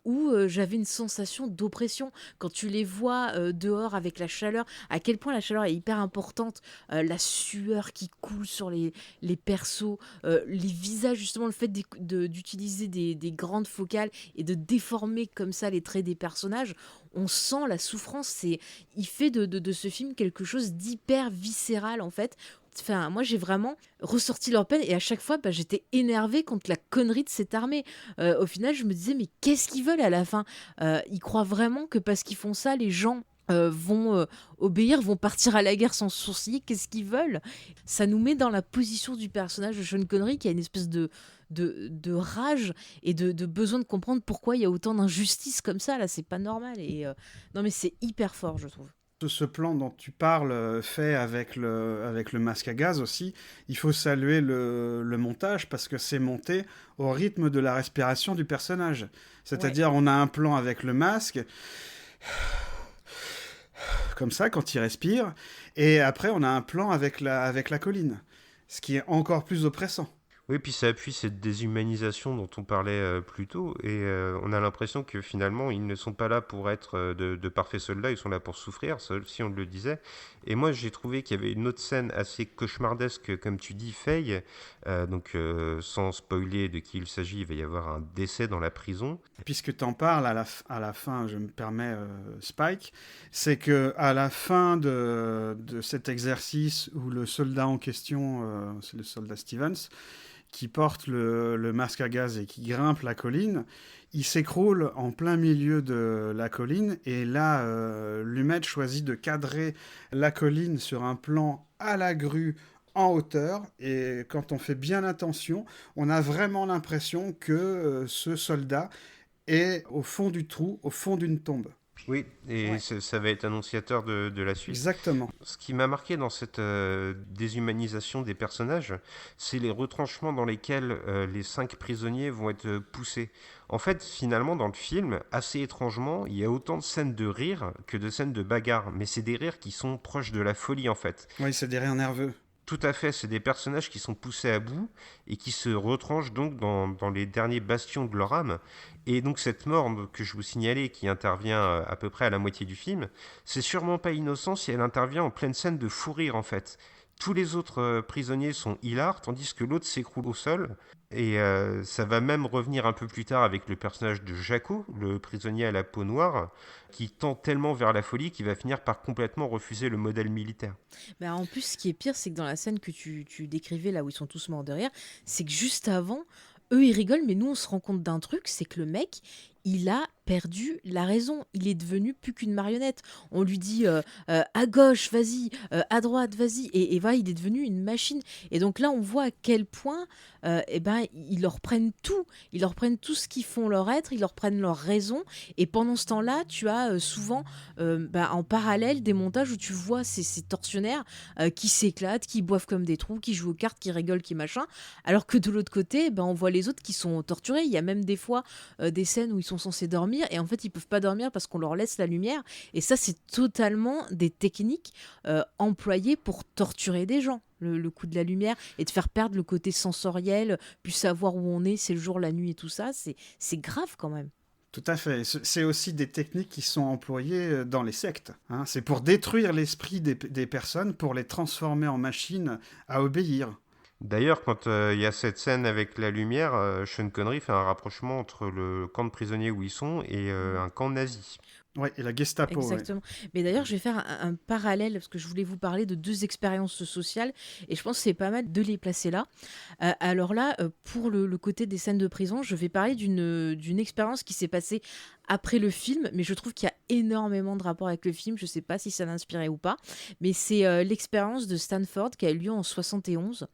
C: où j'avais une sensation d'oppression. Quand tu les vois dehors avec la chaleur, à quel point la chaleur est hyper importante, la sueur qui coule sur les persos, les visages, justement, le fait d'utiliser des grandes focales et de déformer comme ça les traits des personnages, on sent la souffrance. Il fait de ce film quelque chose d'hyper viscéral, en fait. Enfin, moi, j'ai vraiment ressorti leur peine, et à chaque fois, j'étais énervée contre la connerie de cette armée. Au final, je me disais, mais qu'est-ce qu'ils veulent à la fin ? Ils croient vraiment que parce qu'ils font ça, les gens vont obéir, vont partir à la guerre sans sourciller. Qu'est-ce qu'ils veulent ? Ça nous met dans la position du personnage de Sean Connery, qui a une espèce de rage et de besoin de comprendre pourquoi il y a autant d'injustice comme ça. Là, c'est pas normal. Et non, mais c'est hyper fort, je trouve.
D: Ce plan dont tu parles, fait avec le masque à gaz aussi, il faut saluer le montage, parce que c'est monté au rythme de la respiration du personnage. C'est-à-dire, on a un plan avec le masque, comme ça, quand il respire, et après, on a un plan avec la colline, ce qui est encore plus oppressant.
B: Oui, puis ça appuie cette déshumanisation dont on parlait plus tôt, et on a l'impression que finalement ils ne sont pas là pour être de parfaits soldats, ils sont là pour souffrir, ça aussi on le disait. Et moi j'ai trouvé qu'il y avait une autre scène assez cauchemardesque, comme tu dis, Faye, sans spoiler de qui il s'agit, il va y avoir un décès dans la prison.
D: Puisque tu en parles, à la fin, je me permets, Spike, c'est que à la fin de cet exercice où le soldat en question, c'est le soldat Stevens, qui porte le masque à gaz et qui grimpe la colline, il s'écroule en plein milieu de la colline, et là, Lumet choisit de cadrer la colline sur un plan à la grue en hauteur, et quand on fait bien attention, on a vraiment l'impression que ce soldat est au fond du trou, au fond d'une tombe.
B: Oui, et ça va être annonciateur de la suite.
D: Exactement.
B: Ce qui m'a marqué dans cette déshumanisation des personnages, c'est les retranchements dans lesquels les 5 prisonniers vont être poussés. En fait, finalement, dans le film, assez étrangement, il y a autant de scènes de rire que de scènes de bagarre, mais c'est des rires qui sont proches de la folie, en fait.
D: Oui, c'est des rires nerveux.
B: Tout à fait, c'est des personnages qui sont poussés à bout et qui se retranchent donc dans les derniers bastions de leur âme. Et donc cette mort que je vous signalais, qui intervient à peu près à la moitié du film, c'est sûrement pas innocent si elle intervient en pleine scène de fou rire en fait. Tous les autres prisonniers sont hilars, tandis que l'autre s'écroule au sol. Et ça va même revenir un peu plus tard avec le personnage de Jaco, le prisonnier à la peau noire, qui tend tellement vers la folie qu'il va finir par complètement refuser le modèle militaire.
C: Bah, en plus, ce qui est pire, c'est que dans la scène que tu décrivais, là où ils sont tous morts de rire, c'est que juste avant, eux, ils rigolent, mais nous, on se rend compte d'un truc, c'est que le mec, il a perdu la raison. Il est devenu plus qu'une marionnette. On lui dit à gauche, vas-y, à droite, vas-y. Et voilà, il est devenu une machine. Et donc là, on voit à quel point ils leur prennent tout. Ils leur prennent tout ce qu'ils font leur être, ils leur prennent leur raison. Et pendant ce temps-là, tu as souvent en parallèle des montages où tu vois ces tortionnaires qui s'éclatent, qui boivent comme des trous, qui jouent aux cartes, qui rigolent, qui machin. Alors que de l'autre côté, on voit les autres qui sont torturés. Il y a même des fois des scènes où ils sont censés dormir et en fait ils peuvent pas dormir parce qu'on leur laisse la lumière, et ça c'est totalement des techniques employées pour torturer des gens, le coup de la lumière, et de faire perdre le côté sensoriel, puis savoir où on est, c'est le jour, la nuit et tout ça, c'est grave quand même.
D: Tout à fait. C'est aussi des techniques qui sont employées dans les sectes, hein. C'est pour détruire l'esprit des personnes, pour les transformer en machines à obéir.
B: D'ailleurs, quand il y a cette scène avec la lumière, Sean Connery fait un rapprochement entre le camp de prisonniers où ils sont et un camp nazi.
D: Ouais, et la Gestapo.
C: Exactement. Mais d'ailleurs, je vais faire un parallèle parce que je voulais vous parler de deux expériences sociales et je pense que c'est pas mal de les placer là. Alors là, pour le côté des scènes de prison, je vais parler d'une expérience qui s'est passée après le film, mais je trouve qu'il y a énormément de rapports avec le film. Je sais pas si ça l'inspirait ou pas, mais c'est l'expérience de Stanford qui a eu lieu en 71.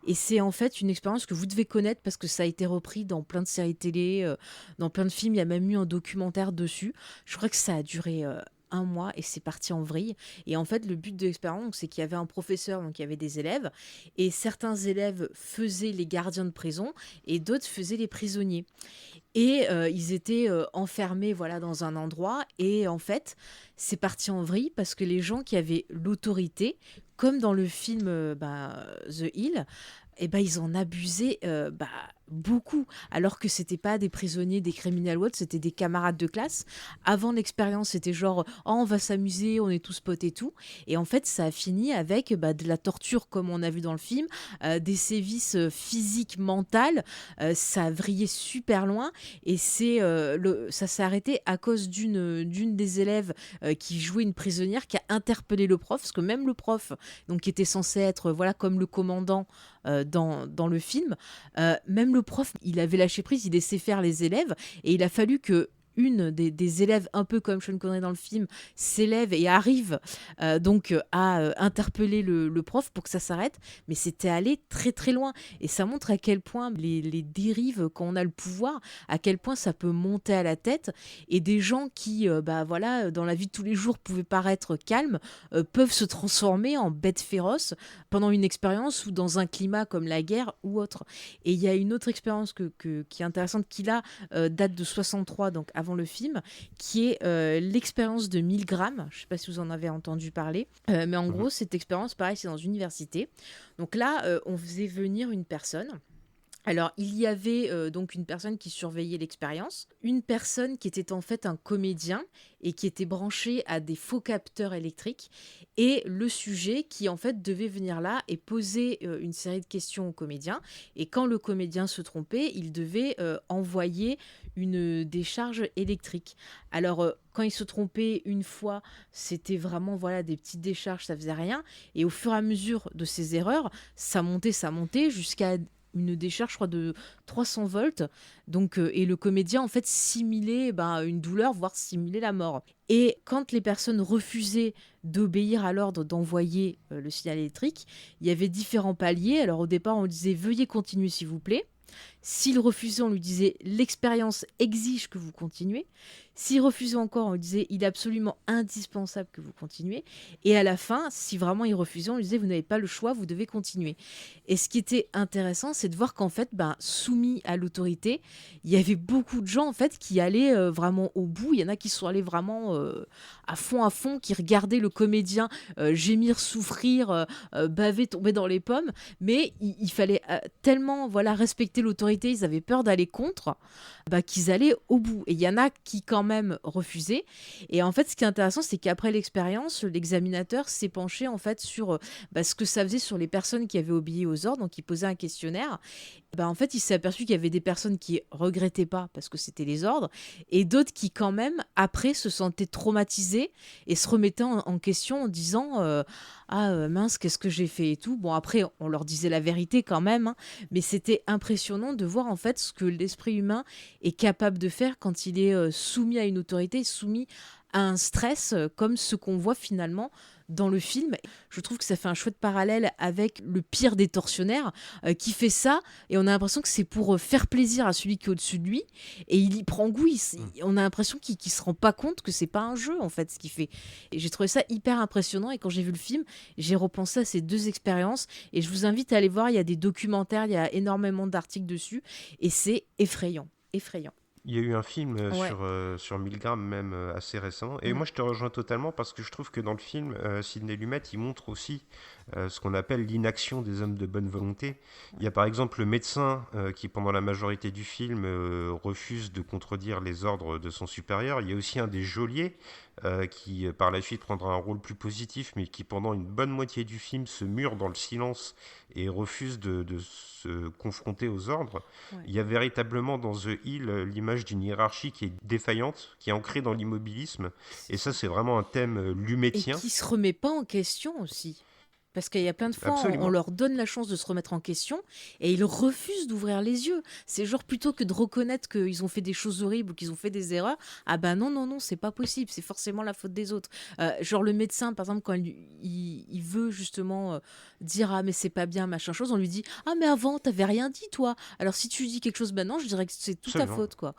C: Et c'est en fait une expérience que vous devez connaître parce que ça a été repris dans plein de séries télé, dans plein de films. Il y a même eu un documentaire dessus. Je crois que ça a duré un mois et c'est parti en vrille. Et en fait, le but de l'expérience, c'est qu'il y avait un professeur, donc il y avait des élèves, et certains élèves faisaient les gardiens de prison et d'autres faisaient les prisonniers. Et ils étaient enfermés voilà, dans un endroit. Et en fait, c'est parti en vrille parce que les gens qui avaient l'autorité, comme dans le film The Hill, ils en abusaient beaucoup, alors que c'était pas des prisonniers, des criminels ou autres, c'était des camarades de classe. Avant l'expérience, c'était genre oh, on va s'amuser, on est tous potes et tout. Et en fait, ça a fini avec de la torture comme on a vu dans le film, des sévices physiques, mentales. Ça a vrillé super loin et ça s'est arrêté à cause d'une des élèves qui jouait une prisonnière qui a interpellé le prof, parce que même le prof, donc qui était censé être voilà comme le commandant dans le film, même le prof, il avait lâché prise, il laissait faire les élèves, et il a fallu que une des élèves, un peu comme Sean Connery dans le film, s'élève et arrive à interpeller le prof pour que ça s'arrête, mais c'était allé très très loin, et ça montre à quel point les dérives, quand on a le pouvoir, à quel point ça peut monter à la tête, et des gens qui dans la vie de tous les jours pouvaient paraître calmes, peuvent se transformer en bêtes féroces pendant une expérience ou dans un climat comme la guerre ou autre. Et il y a une autre expérience qui est intéressante, qui là date de 63, donc avant le film, qui est l'expérience de Milgram. Je ne sais pas si vous en avez entendu parler, mais en gros, cette expérience, pareil, c'est dans une université. Donc là, on faisait venir une personne. Alors, il y avait donc une personne qui surveillait l'expérience, une personne qui était en fait un comédien et qui était branché à des faux capteurs électriques, et le sujet qui en fait devait venir là et poser une série de questions au comédien, et quand le comédien se trompait, il devait envoyer une décharge électrique. Alors, quand il se trompait une fois, c'était vraiment voilà, des petites décharges, ça faisait rien, et au fur et à mesure de ces erreurs, ça montait jusqu'à une décharge, je crois, de 300 volts. Donc, et le comédien, en fait, simulait une douleur, voire simulait la mort. Et quand les personnes refusaient d'obéir à l'ordre d'envoyer le signal électrique, il y avait différents paliers. Alors, au départ, on lui disait « Veuillez continuer, s'il vous plaît ». S'il refusait, on lui disait « L'expérience exige que vous continuez ». S'il refusait encore, on lui disait il est absolument indispensable que vous continuiez. Et à la fin, si vraiment il refusait, on lui disait vous n'avez pas le choix, vous devez continuer. Et ce qui était intéressant, c'est de voir qu'en fait, soumis à l'autorité, il y avait beaucoup de gens en fait qui allaient vraiment au bout. Il y en a qui sont allés vraiment à fond, qui regardaient le comédien gémir, souffrir, baver, tomber dans les pommes. Mais il fallait tellement respecter l'autorité, ils avaient peur d'aller contre, qu'ils allaient au bout. Et il y en a qui quand même refusaient. Et en fait, ce qui est intéressant, c'est qu'après l'expérience, l'examinateur s'est penché en fait sur ce que ça faisait sur les personnes qui avaient obéi aux ordres. Donc, il posait un questionnaire. En fait, il s'est aperçu qu'il y avait des personnes qui regrettaient pas parce que c'était les ordres, et d'autres qui quand même, après, se sentaient traumatisées et se remettaient en question en disant mince, qu'est-ce que j'ai fait et tout. Bon, après, on leur disait la vérité quand même, hein, mais c'était impressionnant de voir en fait ce que l'esprit humain est capable de faire quand il est soumis à une autorité, soumis à un stress comme ce qu'on voit finalement dans le film. Je trouve que ça fait un chouette parallèle avec le pire des tortionnaires qui fait ça, et on a l'impression que c'est pour faire plaisir à celui qui est au-dessus de lui, et il y prend goût. On a l'impression qu'il se rend pas compte que c'est pas un jeu en fait ce qu'il fait. Et j'ai trouvé ça hyper impressionnant, et quand j'ai vu le film, j'ai repensé à ces deux expériences, et je vous invite à aller voir. Il y a des documentaires, il y a énormément d'articles dessus, et c'est effrayant.
B: Il y a eu un film
C: Ouais.
B: sur Milgram même assez récent. Et moi, je te rejoins totalement parce que je trouve que dans le film, Sidney Lumet, il montre aussi ce qu'on appelle l'inaction des hommes de bonne volonté. Il y a par exemple le médecin qui, pendant la majorité du film, refuse de contredire les ordres de son supérieur. Il y a aussi un des geôliers qui, par la suite, prendra un rôle plus positif, mais qui, pendant une bonne moitié du film, se mure dans le silence et refuse de se confronter aux ordres.
C: Ouais.
B: Il y a véritablement dans The Hill l'image d'une hiérarchie qui est défaillante, qui est ancrée dans l'immobilisme. Et ça, c'est vraiment un thème
C: Et
B: lumétien.
C: qui se remet pas en question aussi. Parce qu'il y a plein de fois, on
B: Absolument.
C: leur donne la chance de se remettre en question et ils refusent d'ouvrir les yeux. C'est genre plutôt que de reconnaître qu'ils ont fait des choses horribles ou qu'ils ont fait des erreurs, non, c'est pas possible, c'est forcément la faute des autres. Genre le médecin, par exemple, quand il veut justement dire mais c'est pas bien, machin chose, on lui dit mais avant, t'avais rien dit toi. Alors si tu dis quelque chose maintenant, je dirais que c'est toute ta
B: Absolument.
C: faute, quoi.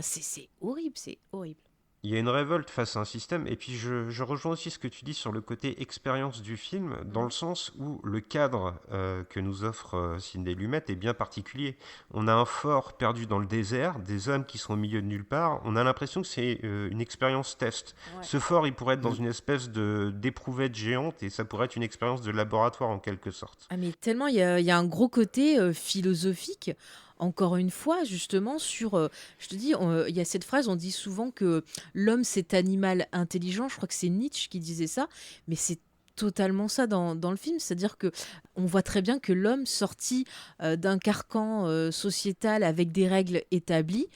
C: C'est horrible, c'est horrible.
B: Il y a une révolte face à un système, et puis je rejoins aussi ce que tu dis sur le côté expérience du film, dans le sens où le cadre que nous offre Sidney Lumet est bien particulier. On a un fort perdu dans le désert, des hommes qui sont au milieu de nulle part, on a l'impression que c'est une expérience test.
C: Ouais.
B: Ce fort, il pourrait être dans une espèce d'éprouvette géante, et ça pourrait être une expérience de laboratoire en quelque sorte.
C: Ah mais tellement, il y a un gros côté philosophique, encore une fois, justement, sur... je te dis, il y a cette phrase, on dit souvent que l'homme, c'est animal intelligent. Je crois que c'est Nietzsche qui disait ça, mais c'est totalement ça dans le film. C'est-à-dire que on voit très bien que l'homme sorti d'un carcan sociétal avec des règles établies,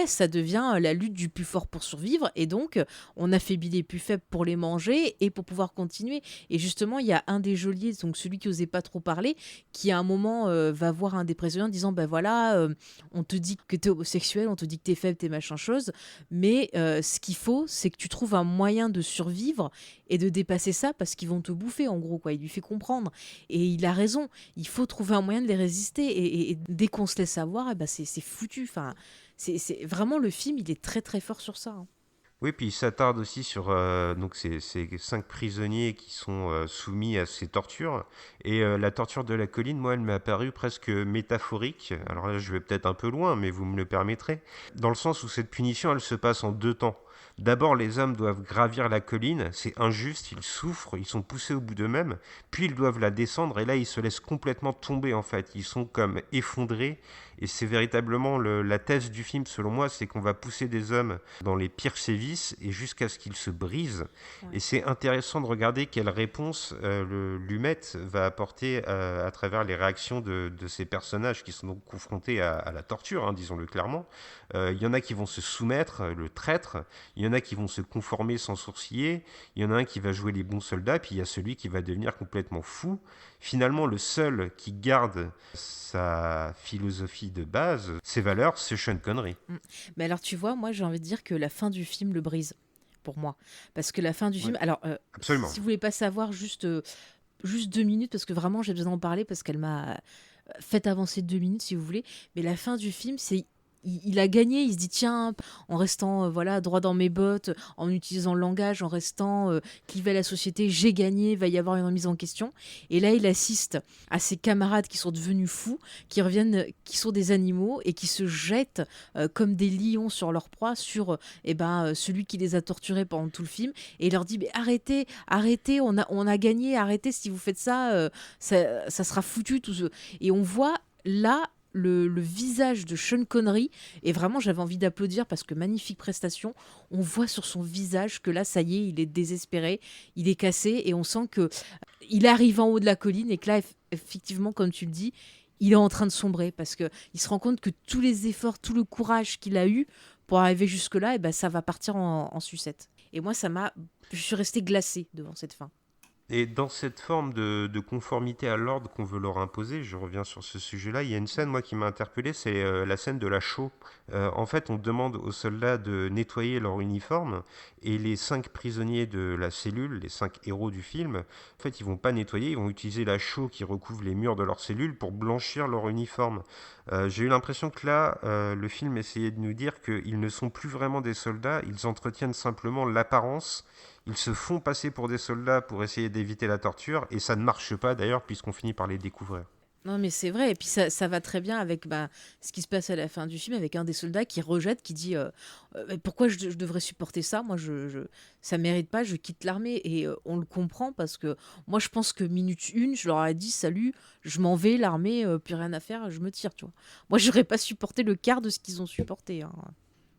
C: ça devient la lutte du plus fort pour survivre, et donc on affaiblit les plus faibles pour les manger et pour pouvoir continuer. Et justement, il y a un des geôliers, donc celui qui osait pas trop parler, qui à un moment va voir un des prisonniers en disant on te dit que t'es homosexuel, on te dit que t'es faible, t'es machin chose, mais ce qu'il faut, c'est que tu trouves un moyen de survivre et de dépasser ça, parce qu'ils vont te bouffer, en gros, quoi. Il lui fait comprendre. Et il a raison. Il faut trouver un moyen de les résister. Et dès qu'on se laisse avoir, c'est foutu. Enfin, c'est vraiment, le film, il est très très fort sur ça, hein.
B: Oui, puis il s'attarde aussi sur donc ces 5 prisonniers qui sont soumis à ces tortures. Et la torture de la colline, moi, elle m'est apparue presque métaphorique. Alors là, je vais peut-être un peu loin, mais vous me le permettrez. Dans le sens où cette punition, elle se passe en 2 temps. D'abord, les hommes doivent gravir la colline, c'est injuste, ils souffrent, ils sont poussés au bout d'eux-mêmes, puis ils doivent la descendre, et là, ils se laissent complètement tomber, en fait. Ils sont comme effondrés, et c'est véritablement la thèse du film, selon moi, c'est qu'on va pousser des hommes dans les pires sévices, et jusqu'à ce qu'ils se brisent.
C: Ouais.
B: Et c'est intéressant de regarder quelle réponse le Lumet va apporter à travers les réactions de ces personnages qui sont donc confrontés à la torture, hein, disons-le clairement. Il y en a qui vont se soumettre, le traître, il y en a qui vont se conformer sans sourciller, il y en a un qui va jouer les bons soldats, puis il y a celui qui va devenir complètement fou. Finalement, le seul qui garde sa philosophie de base, ses valeurs, c'est Sean Connery.
C: Mais alors, tu vois, moi, j'ai envie de dire que la fin du film le brise, pour moi. Parce que la fin du film... Alors,
B: Absolument.
C: si vous voulez pas savoir, juste 2 minutes, parce que vraiment, j'ai besoin d'en parler, parce qu'elle m'a fait avancer 2 minutes, si vous voulez. Mais la fin du film, c'est il a gagné, il se dit tiens, en restant voilà droit dans mes bottes, en utilisant le langage, en restant clivé à la société, j'ai gagné, il va y avoir une remise en question. Et là, il assiste à ses camarades qui sont devenus fous, qui reviennent, qui sont des animaux et qui se jettent comme des lions sur leur proie, sur celui qui les a torturés pendant tout le film. Et il leur dit mais arrêtez, on a gagné, arrêtez, si vous faites ça, ça sera foutu. Et on voit là le visage de Sean Connery, et vraiment j'avais envie d'applaudir parce que magnifique prestation. On voit sur son visage que là ça y est, il est désespéré, il est cassé, et on sent que il arrive en haut de la colline et que là effectivement comme tu le dis, il est en train de sombrer parce que il se rend compte que tous les efforts, tout le courage qu'il a eu pour arriver jusque là, ça va partir en sucette. Et moi je suis restée glacée devant cette fin.
B: Et dans cette forme de conformité à l'ordre qu'on veut leur imposer, je reviens sur ce sujet-là, il y a une scène moi qui m'a interpellé, c'est la scène de la chaux. En fait, on demande aux soldats de nettoyer leur uniforme, et les 5 prisonniers de la cellule, les 5 héros du film, en fait, ils vont pas nettoyer, ils vont utiliser la chaux qui recouvre les murs de leur cellule pour blanchir leur uniforme. J'ai eu l'impression que là, le film essayait de nous dire qu'ils ne sont plus vraiment des soldats, ils entretiennent simplement l'apparence. Ils se font passer pour des soldats pour essayer d'éviter la torture, et ça ne marche pas d'ailleurs puisqu'on finit par les découvrir.
C: Non mais c'est vrai, et puis ça va très bien avec ce qui se passe à la fin du film, avec un des soldats qui rejette, qui dit pourquoi je devrais supporter ça, moi ça mérite pas, je quitte l'armée. Et on le comprend parce que moi je pense que minute 1, je leur ai dit salut, je m'en vais, l'armée, plus rien à faire, je me tire, tu vois. Moi j'aurais pas supporté le quart de ce qu'ils ont supporté, hein.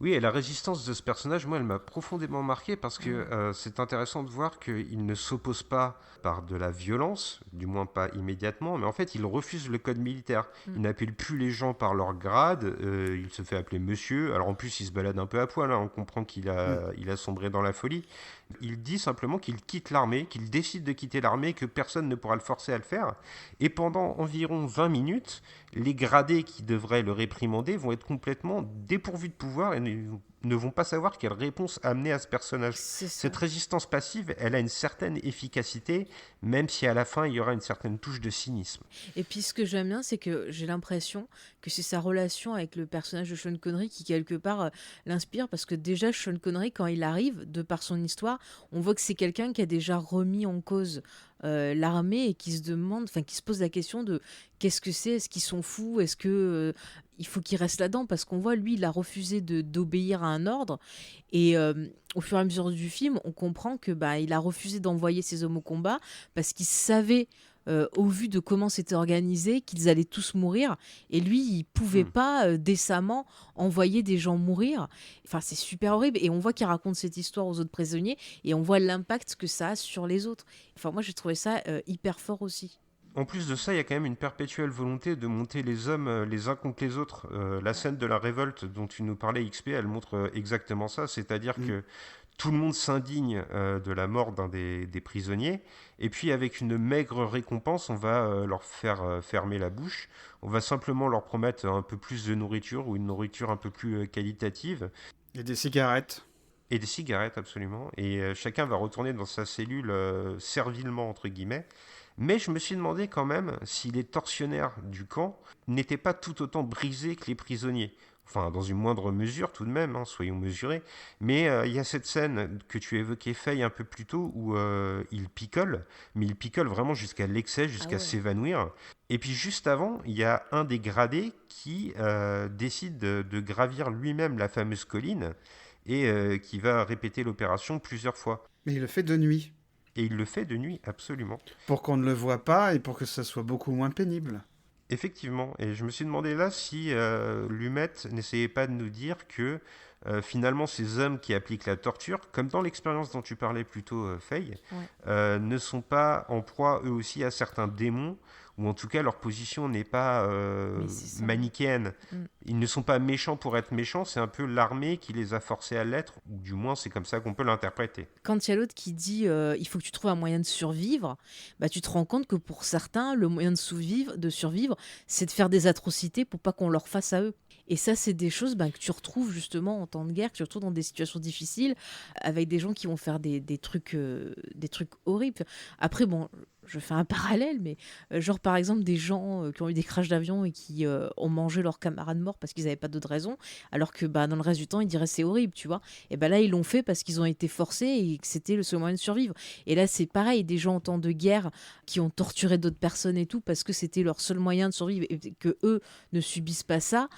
B: Oui, et la résistance de ce personnage, moi, elle m'a profondément marqué parce que c'est intéressant de voir qu'il ne s'oppose pas par de la violence, du moins pas immédiatement, mais en fait, il refuse le code militaire. Il n'appelle plus les gens par leur grade, il se fait appeler monsieur. Alors en plus, il se balade un peu à poil, hein, on comprend qu'il a sombré dans la folie. Il dit simplement qu'il quitte l'armée, qu'il décide de quitter l'armée, que personne ne pourra le forcer à le faire. Et pendant environ 20 minutes, les gradés qui devraient le réprimander vont être complètement dépourvus de pouvoir et ne vont pas savoir quelle réponse amener à ce personnage. Cette résistance passive, elle a une certaine efficacité, même si à la fin, il y aura une certaine touche de cynisme.
C: Et puis ce que j'aime bien, c'est que j'ai l'impression que c'est sa relation avec le personnage de Sean Connery qui quelque part l'inspire, parce que déjà Sean Connery, quand il arrive, de par son histoire, on voit que c'est quelqu'un qui a déjà remis en cause l'armée et qui se pose la question de qu'est-ce que c'est, est-ce qu'ils sont fous, est-ce que il faut qu'il reste là-dedans, parce qu'on voit lui il a refusé d'obéir à un ordre, et au fur et à mesure du film on comprend que il a refusé d'envoyer ses hommes au combat parce qu'il savait au vu de comment c'était organisé qu'ils allaient tous mourir, et lui il pouvait pas décemment envoyer des gens mourir. Enfin c'est super horrible, et on voit qu'il raconte cette histoire aux autres prisonniers et on voit l'impact que ça a sur les autres. Enfin moi j'ai trouvé ça hyper fort aussi.
B: En plus de ça, il y a quand même une perpétuelle volonté de monter les hommes les uns contre les autres. La scène de la révolte dont tu nous parlais, XP, elle montre exactement ça, c'est-à-dire que tout le monde s'indigne de la mort d'un des prisonniers, et puis avec une maigre récompense, on va leur faire fermer la bouche, on va simplement leur promettre un peu plus de nourriture, ou une nourriture un peu plus qualitative.
D: Et des cigarettes.
B: Et des cigarettes, absolument. Et chacun va retourner dans sa cellule servilement, entre guillemets. Mais je me suis demandé quand même si les tortionnaires du camp n'étaient pas tout autant brisés que les prisonniers. Enfin, dans une moindre mesure tout de même, hein, soyons mesurés. Mais il y a cette scène que tu évoquais, Faye, un peu plus tôt, où il picole, mais il picole vraiment jusqu'à l'excès, jusqu'à s'évanouir. Et puis juste avant, il y a un des gradés qui décide de gravir lui-même la fameuse colline, et qui va répéter l'opération plusieurs fois.
D: Mais il le fait de nuit.
B: Et il le fait de nuit, absolument.
D: Pour qu'on ne le voit pas et pour que ça soit beaucoup moins pénible.
B: Effectivement, et je me suis demandé là si Lumet n'essayait pas de nous dire que finalement ces hommes qui appliquent la torture, comme dans l'expérience dont tu parlais plus tôt, Faye, ne sont pas en proie eux aussi à certains démons, ou en tout cas leur position n'est pas manichéenne. Ils ne sont pas méchants pour être méchants, c'est un peu l'armée qui les a forcés à l'être, ou du moins c'est comme ça qu'on peut l'interpréter.
C: Quand il y a l'autre qui dit il faut que tu trouves un moyen de survivre, tu te rends compte que pour certains, le moyen de survivre, c'est de faire des atrocités pour pas qu'on leur fasse à eux. Et ça, c'est des choses que tu retrouves justement en temps de guerre, que tu retrouves dans des situations difficiles, avec des gens qui vont faire des trucs horribles. Après, bon, je fais un parallèle, mais genre par exemple des gens qui ont eu des crashs d'avion et qui ont mangé leurs camarades morts parce qu'ils n'avaient pas d'autre raison, alors que bah, dans le reste du temps ils diraient c'est horrible, tu vois. Et ben là ils l'ont fait parce qu'ils ont été forcés et que c'était le seul moyen de survivre. Et là c'est pareil, des gens en temps de guerre qui ont torturé d'autres personnes et tout parce que c'était leur seul moyen de survivre et que eux ne subissent pas ça.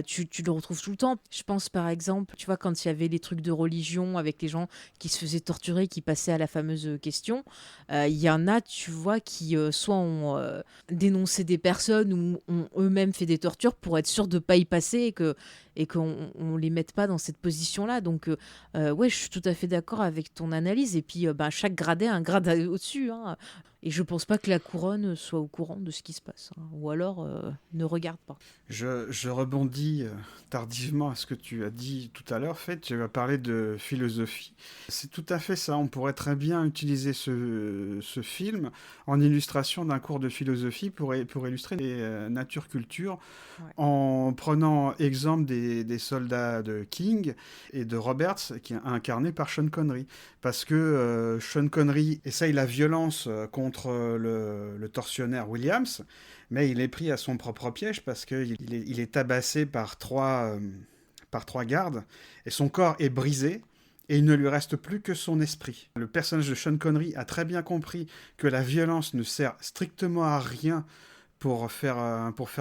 C: Tu le retrouves tout le temps. Je pense par exemple, tu vois, quand il y avait les trucs de religion avec les gens qui se faisaient torturer, qui passaient à la fameuse question, il y en a, tu vois, qui soit ont dénoncé des personnes ou ont eux-mêmes fait des tortures pour être sûr de ne pas y passer et qu'on on les mette pas dans cette position-là. Donc, ouais, je suis tout à fait d'accord avec ton analyse. Et puis, bah, chaque gradé a un grade au-dessus, hein. Et je pense pas que la couronne soit au courant de ce qui se passe, hein. Ou alors ne regarde pas.
D: Je rebondis tardivement à ce que tu as dit tout à l'heure. En fait, tu as parlé de philosophie. C'est tout à fait ça. On pourrait très bien utiliser ce film en illustration d'un cours de philosophie pour illustrer les nature-culture,
C: Ouais.
D: en prenant exemple des soldats de King et de Roberts, qui est incarné par Sean Connery. Parce que Sean Connery essaye la violence contre le tortionnaire Williams, mais il est pris à son propre piège parce qu'il est tabassé par trois gardes et son corps est brisé et il ne lui reste plus que son esprit. Le personnage de Sean Connery a très bien compris que la violence ne sert strictement à rien pour faire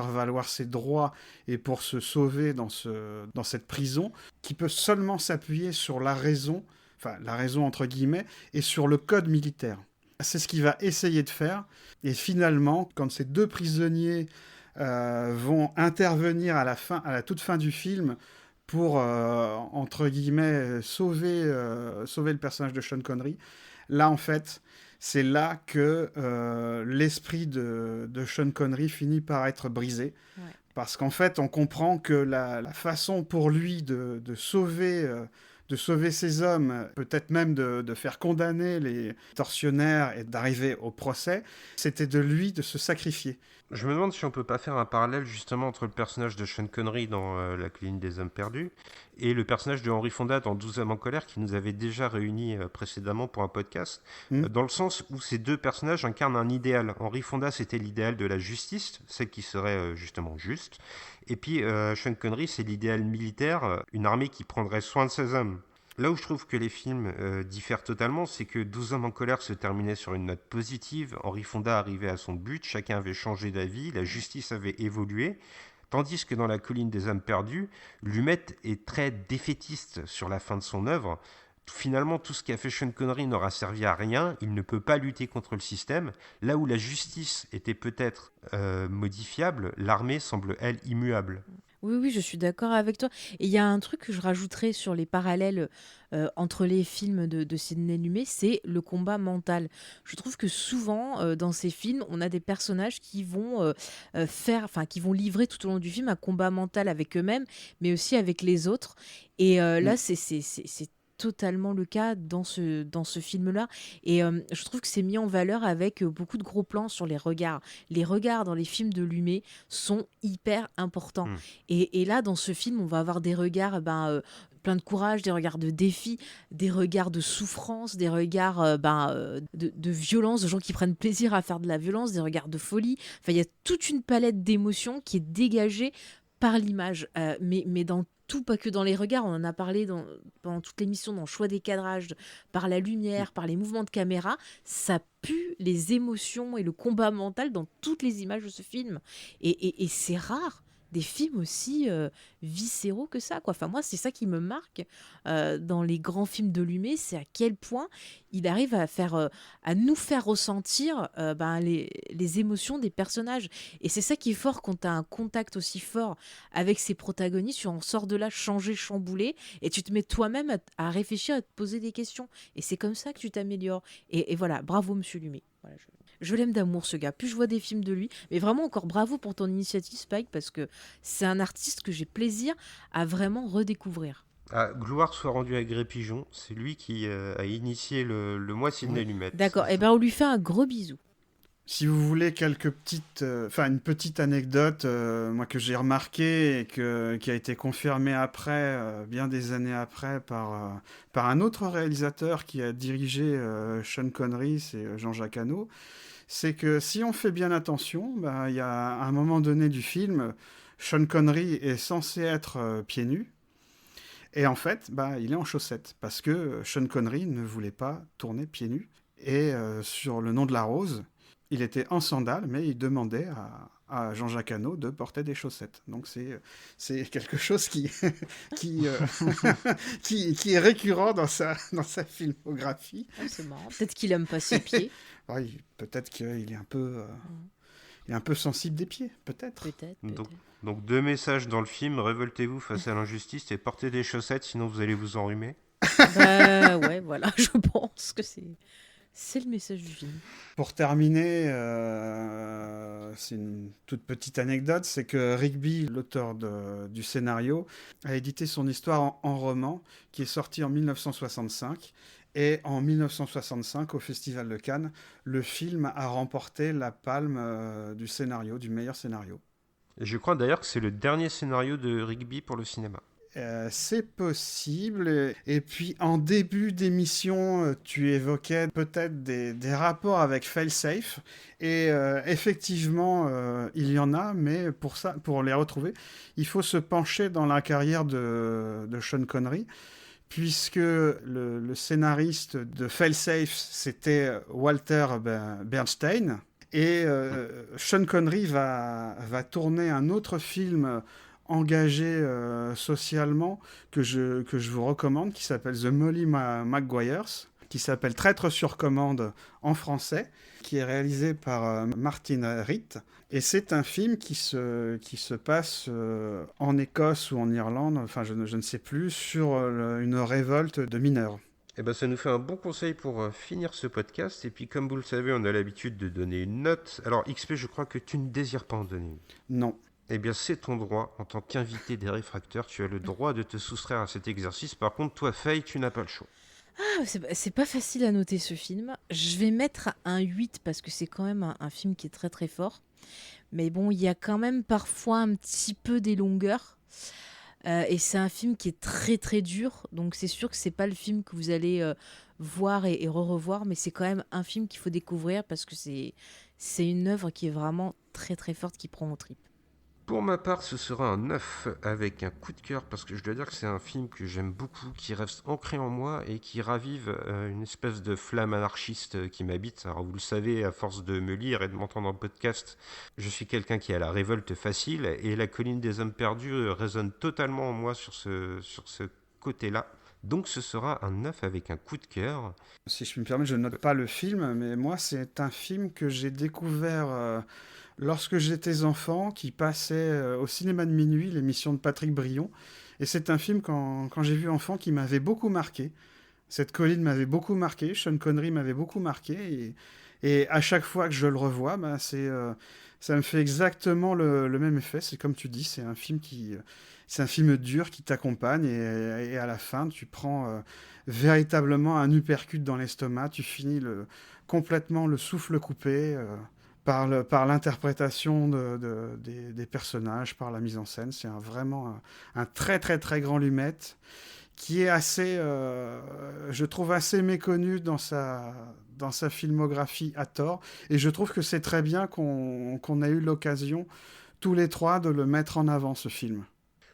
D: valoir ses droits et pour se sauver dans cette prison, qui peut seulement s'appuyer sur la raison entre guillemets, et sur le code militaire. C'est ce qu'il va essayer de faire. Et finalement, quand ces deux prisonniers vont intervenir à la toute fin du film pour, entre guillemets, sauver le personnage de Sean Connery, là, en fait, c'est là que l'esprit de Sean Connery finit par être brisé. Ouais. Parce qu'en fait, on comprend que la façon pour lui de sauver ces hommes, peut-être même de faire condamner les tortionnaires et d'arriver au procès, c'était de lui de se sacrifier.
B: Je me demande si on peut pas faire un parallèle justement entre le personnage de Sean Connery dans La colline des hommes perdus et le personnage de Henry Fonda dans 12 hommes en colère qui nous avait déjà réunis précédemment pour un podcast, dans le sens où ces deux personnages incarnent un idéal. Henry Fonda, c'était l'idéal de la justice, celle qui serait justement juste, et puis Sean Connery, c'est l'idéal militaire, une armée qui prendrait soin de ses hommes. Là où je trouve que les films diffèrent totalement, c'est que 12 hommes en colère se terminait sur une note positive, Henry Fonda arrivait à son but, chacun avait changé d'avis, la justice avait évolué, tandis que dans La colline des hommes perdus, Lumet est très défaitiste sur la fin de son œuvre. Finalement, tout ce qu'a fait Sean Connery n'aura servi à rien, il ne peut pas lutter contre le système. Là où la justice était peut-être modifiable, l'armée semble, elle, immuable.
C: Oui, oui, je suis d'accord avec toi. Et il y a un truc que je rajouterais sur les parallèles entre les films de Sidney Lumet, c'est le combat mental. Je trouve que souvent, dans ces films, on a des personnages qui vont qui vont livrer tout au long du film un combat mental avec eux-mêmes, mais aussi avec les autres. Et là, c'est totalement le cas dans ce film-là. Et je trouve que c'est mis en valeur avec beaucoup de gros plans sur les regards. Les regards dans les films de Lumet sont hyper importants. Et là, dans ce film, on va avoir des regards plein de courage, des regards de défi, des regards de souffrance, des regards de violence, de gens qui prennent plaisir à faire de la violence, des regards de folie. Enfin, il y a toute une palette d'émotions qui est dégagée par l'image. Mais dans tout, pas que dans les regards, on en a parlé pendant toute l'émission, dans le choix des cadrages, par la lumière, par les mouvements de caméra, ça pue les émotions et le combat mental dans toutes les images de ce film. Et c'est rare des films aussi viscéraux que ça, quoi. Enfin, moi, c'est ça qui me marque dans les grands films de Lumet, c'est à quel point il arrive à nous faire ressentir les émotions des personnages. Et c'est ça qui est fort quand tu as un contact aussi fort avec ses protagonistes, tu en sors de là changé, chamboulé, et tu te mets toi-même à réfléchir, à te poser des questions. Et c'est comme ça que tu t'améliores. Et voilà, bravo Monsieur Lumet. Voilà, je l'aime d'amour, ce gars. Plus je vois des films de lui. Mais vraiment, encore bravo pour ton initiative, Spike, parce que c'est un artiste que j'ai plaisir à vraiment redécouvrir.
B: Gloire soit rendue à Gré Pigeon. C'est lui qui a initié le mois Sidney Lumet.
C: D'accord. Et ben on lui fait un gros bisou.
D: Si vous voulez une petite anecdote, moi que j'ai remarqué et qui a été confirmée après, bien des années après, par un autre réalisateur qui a dirigé Sean Connery, c'est Jean-Jacques Hano. c'est que si on fait bien attention, il y a un moment donné du film, Sean Connery est censé être pieds nus, et en fait, il est en chaussettes, parce que Sean Connery ne voulait pas tourner pieds nus. Et sur Le Nom de la Rose, il était en sandales, mais il demandait à Jean-Jacques Hano de porter des chaussettes. Donc c'est quelque chose qui, euh, qui est récurrent dans sa filmographie.
C: Ah, c'est marrant. Peut-être qu'il aime pas ses pieds.
D: Ouais, peut-être qu'il est il est un peu sensible des pieds, peut-être.
C: Peut-être.
B: Donc 2 messages dans le film, révoltez-vous face à l'injustice et portez des chaussettes, sinon vous allez vous enrhumer.
C: Ouais, voilà, je pense que c'est le message du film.
D: Pour terminer, c'est une toute petite anecdote, c'est que Rigby, l'auteur du scénario, a édité son histoire en roman, qui est sorti en 1965. Et en 1965, au Festival de Cannes, le film a remporté la palme du scénario, du meilleur scénario.
B: Et je crois d'ailleurs que c'est le dernier scénario de Rigby pour le cinéma.
D: C'est possible. Et puis, en début d'émission, tu évoquais peut-être des rapports avec Failsafe. Et effectivement, il y en a, mais pour les retrouver, il faut se pencher dans la carrière de Sean Connery, puisque le scénariste de Failsafe, c'était Walter Bernstein. Et Sean Connery va tourner un autre film engagé socialement que je vous recommande, qui s'appelle The Molly Maguires, qui s'appelle Traître sur commande en français, qui est réalisé par Martin Ritt. Et c'est un film qui se passe en Écosse ou en Irlande, enfin je ne sais plus, sur une révolte de mineurs.
B: Eh ben, ça nous fait un bon conseil pour finir ce podcast. Et puis, comme vous le savez, on a l'habitude de donner une note. Alors, XP, je crois que tu ne désires pas en donner une.
D: Non.
B: Eh bien, c'est ton droit. En tant qu'invité des réfracteurs, tu as le droit de te soustraire à cet exercice. Par contre, toi, Faye, tu n'as pas le choix.
C: Ah, c'est pas facile à noter ce film. Je vais mettre un 8 parce que c'est quand même un film qui est très très fort. Mais bon, il y a quand même parfois un petit peu des longueurs. Et c'est un film qui est très très dur. Donc c'est sûr que c'est pas le film que vous allez voir et re-revoir. Mais c'est quand même un film qu'il faut découvrir parce que c'est une œuvre qui est vraiment très très forte, qui prend aux tripes.
B: Pour ma part, ce sera un 9 avec un coup de cœur parce que je dois dire que c'est un film que j'aime beaucoup, qui reste ancré en moi et qui ravive une espèce de flamme anarchiste qui m'habite. Alors vous le savez, à force de me lire et de m'entendre en podcast, je suis quelqu'un qui a la révolte facile et La Colline des Hommes Perdus résonne totalement en moi sur ce côté-là. Donc ce sera un 9 avec un coup de cœur.
D: Si je me permets, je ne note pas le film, mais moi c'est un film que j'ai découvert lorsque j'étais enfant, qui passait au cinéma de minuit, l'émission de Patrick Brion. Et c'est un film, quand j'ai vu enfant, qui m'avait beaucoup marqué. Cette colline m'avait beaucoup marqué, Sean Connery m'avait beaucoup marqué. Et à chaque fois que je le revois, ça me fait exactement le même effet. C'est comme tu dis, c'est un film dur qui t'accompagne. Et à la fin, tu prends véritablement un uppercut dans l'estomac. Tu finis complètement le souffle coupé. Par l'interprétation des personnages, par la mise en scène. C'est vraiment un très très très grand Lumet qui est assez, je trouve, assez méconnu dans sa filmographie à tort. Et je trouve que c'est très bien qu'on a eu l'occasion, tous les trois, de le mettre en avant, ce film.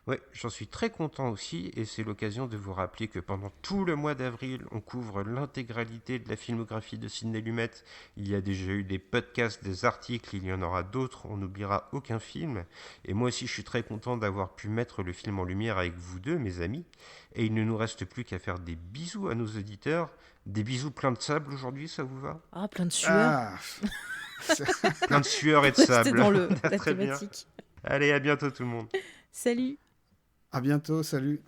B: Ouais, j'en suis très content aussi et c'est l'occasion de vous rappeler que pendant tout le mois d'avril, on couvre l'intégralité de la filmographie de Sidney Lumet. Il y a déjà eu des podcasts, des articles, il y en aura d'autres, on n'oubliera aucun film. Et moi aussi, je suis très content d'avoir pu mettre le film en lumière avec vous deux, mes amis. Et il ne nous reste plus qu'à faire des bisous à nos auditeurs. Des bisous pleins de sable aujourd'hui, ça vous va ?
C: Ah, plein de sueur.
B: Plein de sueur et de sable.
C: C'était dans la
B: Très bien.
C: thématique.
B: Allez, à bientôt tout le monde.
C: Salut.
D: À bientôt, salut.